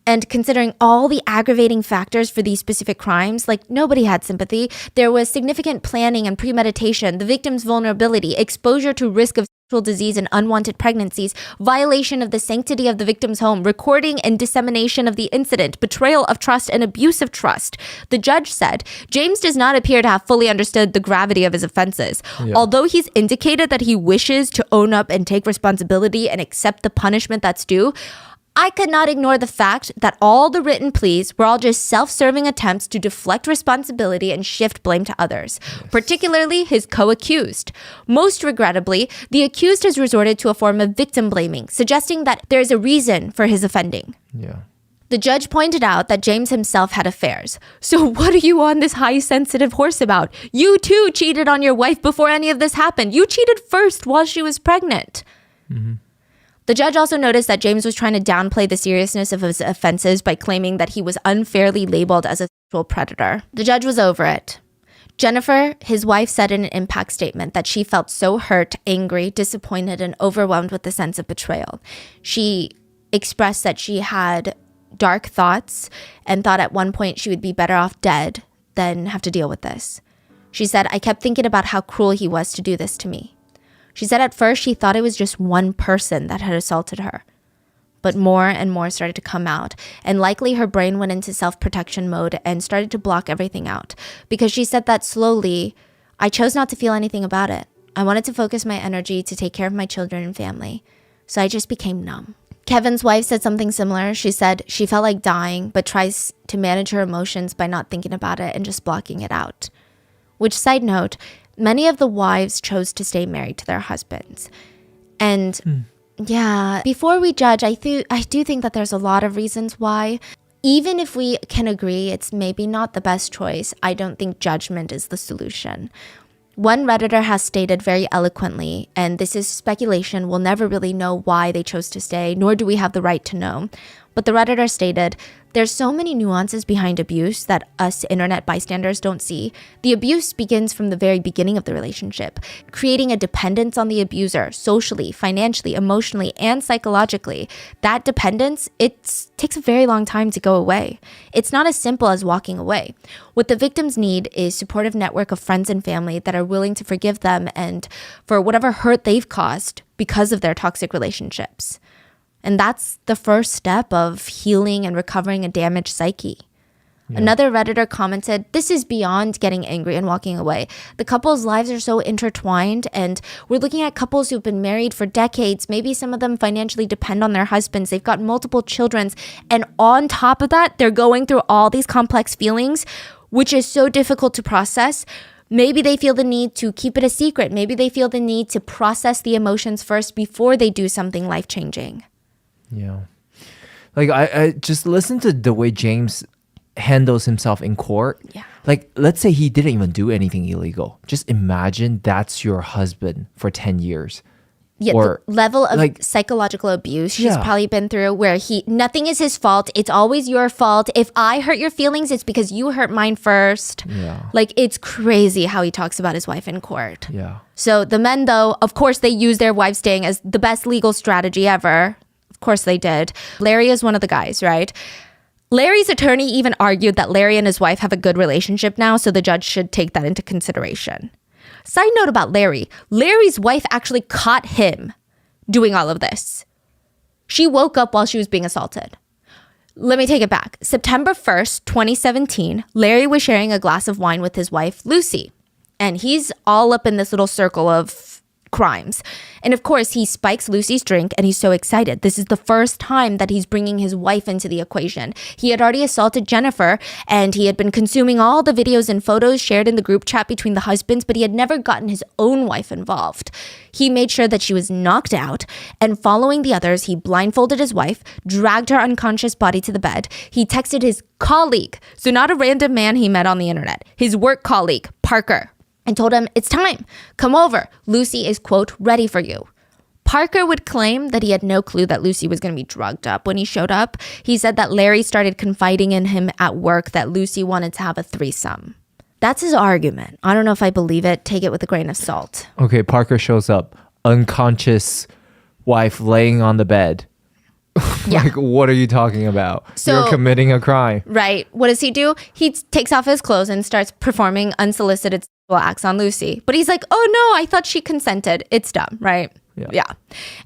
And considering all the aggravating factors for these specific crimes, nobody had sympathy. There was significant planning and premeditation, the victim's vulnerability, exposure to risk of sexual disease and unwanted pregnancies, violation of the sanctity of the victim's home, recording and dissemination of the incident, betrayal of trust, and abuse of trust. The judge said, James does not appear to have fully understood the gravity of his offenses. Yeah. Although he's indicated that he wishes to own up and take responsibility and accept the punishment that's due, I could not ignore the fact that all the written pleas were all just self-serving attempts to deflect responsibility and shift blame to others, particularly his co-accused. Most regrettably, the accused has resorted to a form of victim blaming, suggesting that there is a reason for his offending. Yeah. The judge pointed out that James himself had affairs. So what are you on this high sensitive horse about? You too cheated on your wife before any of this happened. You cheated first while she was pregnant. Mm-hmm. The judge also noticed that James was trying to downplay the seriousness of his offenses by claiming that he was unfairly labeled as a sexual predator. The judge was over it. Jennifer, his wife, said in an impact statement that she felt so hurt, angry, disappointed, and overwhelmed with the sense of betrayal. She expressed that she had dark thoughts and thought at one point she would be better off dead than have to deal with this. She said, I kept thinking about how cruel he was to do this to me. She said at first she thought it was just one person that had assaulted her. But more and more started to come out, and likely her brain went into self-protection mode and started to block everything out. Because she said that slowly, I chose not to feel anything about it. I wanted to focus my energy to take care of my children and family. So I just became numb. Kevin's wife said something similar. She said she felt like dying, but tries to manage her emotions by not thinking about it and just blocking it out. Which, side note, many of the wives chose to stay married to their husbands. And yeah, before we judge, I do think that there's a lot of reasons why. Even if we can agree it's maybe not the best choice, I don't think judgment is the solution. One Redditor has stated very eloquently, and this is speculation, we'll never really know why they chose to stay, nor do we have the right to know. But the Redditor stated, there's so many nuances behind abuse that us internet bystanders don't see. The abuse begins from the very beginning of the relationship, creating a dependence on the abuser, socially, financially, emotionally, and psychologically. That dependence, it takes a very long time to go away. It's not as simple as walking away. What the victims need is a supportive network of friends and family that are willing to forgive them and for whatever hurt they've caused because of their toxic relationships. And that's the first step of healing and recovering a damaged psyche. Yeah. Another Redditor commented, this is beyond getting angry and walking away. The couple's lives are so intertwined, and we're looking at couples who've been married for decades. Maybe some of them financially depend on their husbands. They've got multiple children. And on top of that, they're going through all these complex feelings, which is so difficult to process. Maybe they feel the need to keep it a secret. Maybe they feel the need to process the emotions first before they do something life-changing. Yeah. Like, I just listen to the way James handles himself in court. Yeah. Like, let's say he didn't even do anything illegal. Just imagine that's your husband for 10 years. Yeah, or, the level of psychological abuse she's probably been through where nothing is his fault. It's always your fault. If I hurt your feelings, it's because you hurt mine first. Yeah. Like, it's crazy how he talks about his wife in court. Yeah. So the men, though, of course, they use their wives staying as the best legal strategy ever. Of course they did. Larry is one of the guys, right? Larry's attorney even argued that Larry and his wife have a good relationship now, so the judge should take that into consideration. Side note about Larry. Larry's wife actually caught him doing all of this. She woke up while she was being assaulted. Let me take it back. September 1st, 2017, Larry was sharing a glass of wine with his wife, Lucy. And he's all up in this little circle of crimes. And of course, he spikes Lucy's drink and he's so excited. This is the first time that he's bringing his wife into the equation. He had already assaulted Jennifer and he had been consuming all the videos and photos shared in the group chat between the husbands, but he had never gotten his own wife involved. He made sure that she was knocked out, and following the others, he blindfolded his wife, dragged her unconscious body to the bed. He texted his colleague, so not a random man he met on the internet, his work colleague, Parker, and told him, it's time, come over. Lucy is, quote, ready for you. Parker would claim that he had no clue that Lucy was going to be drugged up when he showed up. He said that Larry started confiding in him at work that Lucy wanted to have a threesome. That's his argument. I don't know if I believe it. Take it with a grain of salt. Okay, Parker shows up, unconscious wife laying on the bed. Yeah. Like, what are you talking about? So, you're committing a crime. Right. What does he do? He takes off his clothes and starts performing unsolicited sexual acts on Lucy. But he's like, oh no, I thought she consented. It's dumb, right? Yeah.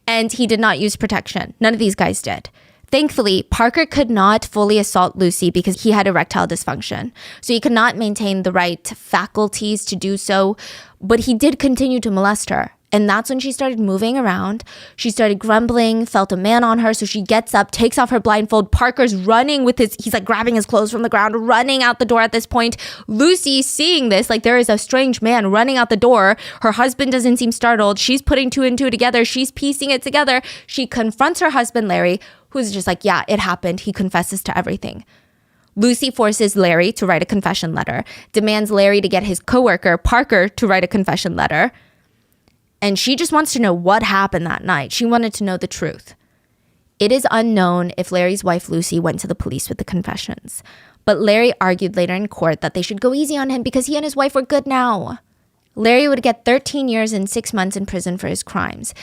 And he did not use protection. None of these guys did. Thankfully, Parker could not fully assault Lucy because he had erectile dysfunction. So he could not maintain the right faculties to do so, but he did continue to molest her. And that's when she started moving around. She started grumbling, felt a man on her. So she gets up, takes off her blindfold. Parker's running with he's like grabbing his clothes from the ground, running out the door at this point. Lucy seeing this, like there is a strange man running out the door. Her husband doesn't seem startled. She's putting two and two together. She's piecing it together. She confronts her husband, Larry, who's just like, yeah, it happened. He confesses to everything. Lucy forces Larry to write a confession letter, demands Larry to get his coworker, Parker, to write a confession letter. And she just wants to know what happened that night. She wanted to know the truth. It is unknown if Larry's wife, Lucy, went to the police with the confessions. But Larry argued later in court that they should go easy on him because he and his wife were good now. Larry would get 13 years and 6 months in prison for his crimes.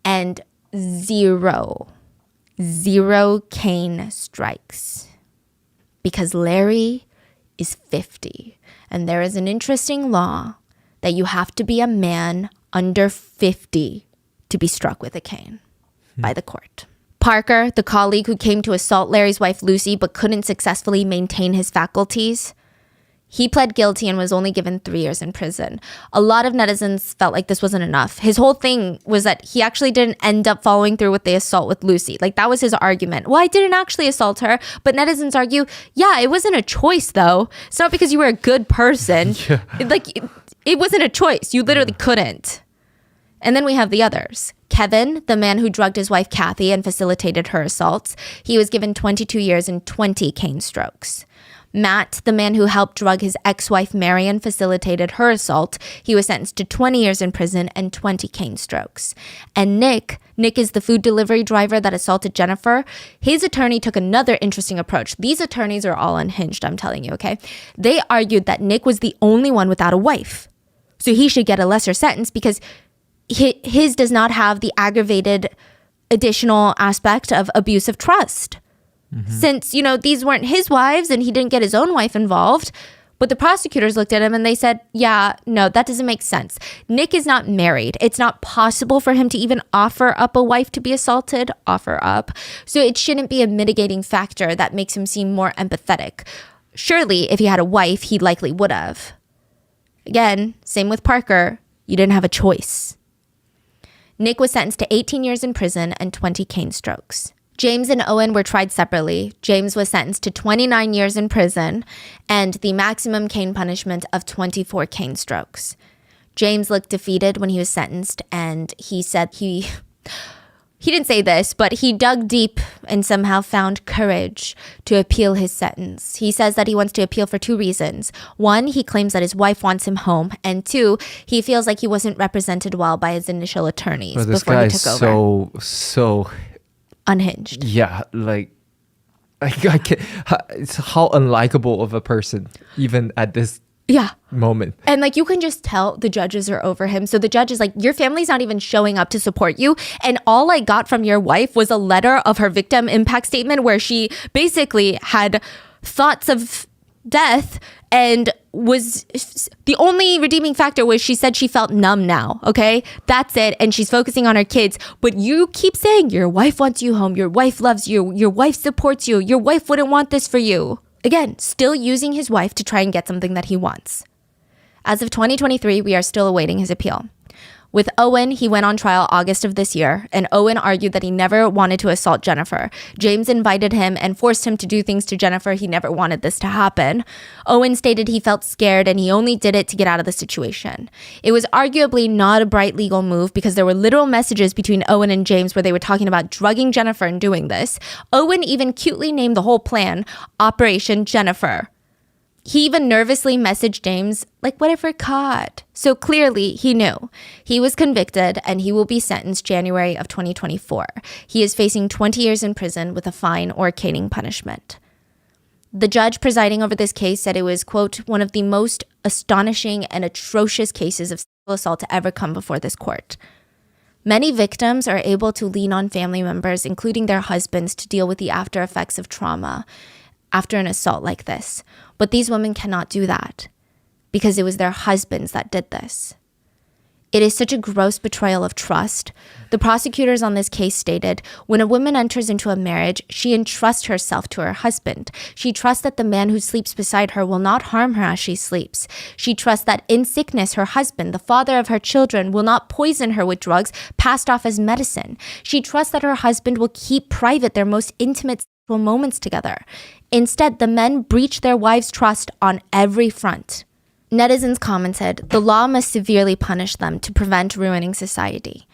And zero cane strikes. Because Larry is 50. And there is an interesting law that you have to be a man under 50 to be struck with a cane by the court. Parker, the colleague who came to assault Larry's wife Lucy but couldn't successfully maintain his faculties, he pled guilty and was only given 3 years in prison. A lot of netizens felt like this wasn't enough. His whole thing was that he actually didn't end up following through with the assault with Lucy. Like that was his argument. Well, I didn't actually assault her, but netizens argue, yeah, it wasn't a choice though. It's not because you were a good person. Yeah. It wasn't a choice. You literally couldn't. And then we have the others. Kevin, the man who drugged his wife Kathy and facilitated her assaults, he was given 22 years and 20 cane strokes. Matt, the man who helped drug his ex-wife Mary and facilitated her assault, he was sentenced to 20 years in prison and 20 cane strokes. And Nick is the food delivery driver that assaulted Jennifer. His attorney took another interesting approach. These attorneys are all unhinged, I'm telling you, okay? They argued that Nick was the only one without a wife. So he should get a lesser sentence because his does not have the aggravated additional aspect of abuse of trust. Mm-hmm. Since, these weren't his wives and he didn't get his own wife involved. But the prosecutors looked at him and they said, yeah, no, that doesn't make sense. Nick is not married. It's not possible for him to even offer up a wife to be assaulted. Offer up. So it shouldn't be a mitigating factor that makes him seem more empathetic. Surely, if he had a wife, he likely would have. Again, same with Parker. You didn't have a choice. Nick was sentenced to 18 years in prison and 20 cane strokes. James and Owen were tried separately. James was sentenced to 29 years in prison and the maximum cane punishment of 24 cane strokes. James looked defeated when he was sentenced, and he said he didn't say this, but he dug deep and somehow found courage to appeal his sentence. He says that he wants to appeal for 2 reasons. 1, he claims that his wife wants him home. And 2, he feels like he wasn't represented well by his initial attorneys before he took over. So unhinged. Yeah, I can't, it's how unlikable of a person, even at this moment. And you can just tell the judges are over him. So the judge is like, your family's not even showing up to support you. And all I got from your wife was a letter of her victim impact statement where she basically had thoughts of death, and was the only redeeming factor was she said she felt numb now. Okay, that's it. And she's focusing on her kids. But you keep saying your wife wants you home. Your wife loves you. Your wife supports you. Your wife wouldn't want this for you. Again, still using his wife to try and get something that he wants. As of 2023, we are still awaiting his appeal. With Owen, he went on trial August of this year, and Owen argued that he never wanted to assault Jennifer. James invited him and forced him to do things to Jennifer. He never wanted this to happen. Owen stated he felt scared and he only did it to get out of the situation. It was arguably not a bright legal move because there were literal messages between Owen and James where they were talking about drugging Jennifer and doing this. Owen even cutely named the whole plan Operation Jennifer. He even nervously messaged James, what if we're caught? So clearly he knew. He was convicted and he will be sentenced January of 2024. He is facing 20 years in prison with a fine or caning punishment. The judge presiding over this case said it was, quote, one of the most astonishing and atrocious cases of sexual assault to ever come before this court. Many victims are able to lean on family members, including their husbands, to deal with the after effects of trauma after an assault like this. But these women cannot do that because it was their husbands that did this. It is such a gross betrayal of trust. The prosecutors on this case stated, when a woman enters into a marriage, she entrusts herself to her husband. She trusts that the man who sleeps beside her will not harm her as she sleeps. She trusts that in sickness, her husband, the father of her children, will not poison her with drugs passed off as medicine. She trusts that her husband will keep private their most intimate sexual moments together. Instead, the men breach their wives' trust on every front. Netizens commented, the law must severely punish them to prevent ruining society.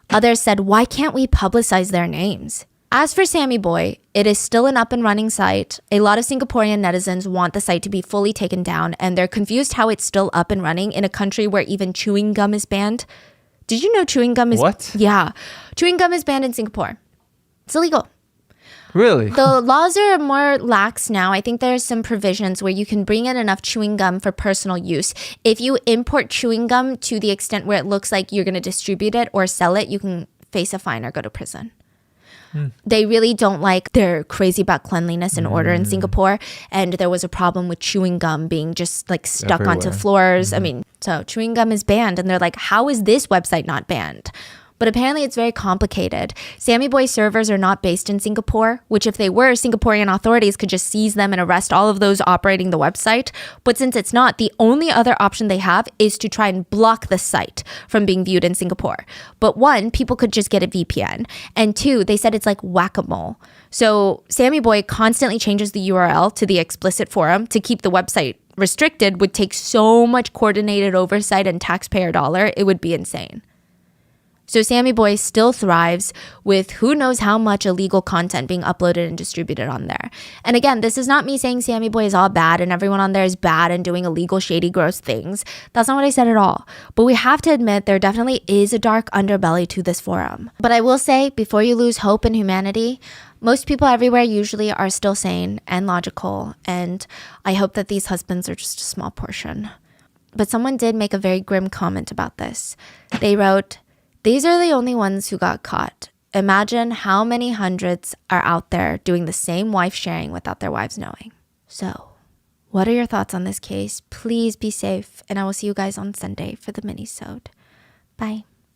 Others said, why can't we publicize their names? As for Sammy Boy, it is still an up and running site. A lot of Singaporean netizens want the site to be fully taken down, and they're confused how it's still up and running in a country where even chewing gum is banned. Did you know chewing gum is... What? Yeah. Chewing gum is banned in Singapore. It's illegal. Really? The laws are more lax now. I think there's some provisions where you can bring in enough chewing gum for personal use. If you import chewing gum to the extent where it looks like you're going to distribute it or sell it, you can face a fine or go to prison. They really don't like, they're crazy about cleanliness and order in Singapore. And there was a problem with chewing gum being just like stuck onto Everywhere. floors. I mean, so chewing gum is banned. And they're like, how is this website not banned? But apparently it's very complicated. Sammy Boy servers are not based in Singapore, which if they were, Singaporean authorities could just seize them and arrest all of those operating the website. But since it's not, the only other option they have is to try and block the site from being viewed in Singapore. But one, people could just get a VPN. And two, they said it's like whack-a-mole. So Sammy Boy constantly changes the URL to the explicit forum to keep the website restricted would take so much coordinated oversight and taxpayer dollar, it would be insane. So Sammy Boy still thrives with who knows how much illegal content being uploaded and distributed on there. And again, this is not me saying Sammy Boy is all bad and everyone on there is bad and doing illegal, shady, gross things. That's not what I said at all. But we have to admit there definitely is a dark underbelly to this forum. But I will say, before you lose hope in humanity, most people everywhere usually are still sane and logical. And I hope that these husbands are just a small portion. But someone did make a very grim comment about this. They wrote, these are the only ones who got caught. Imagine how many hundreds are out there doing the same wife sharing without their wives knowing. So, what are your thoughts on this case? Please be safe, and I will see you guys on Sunday for the mini-sode. Bye.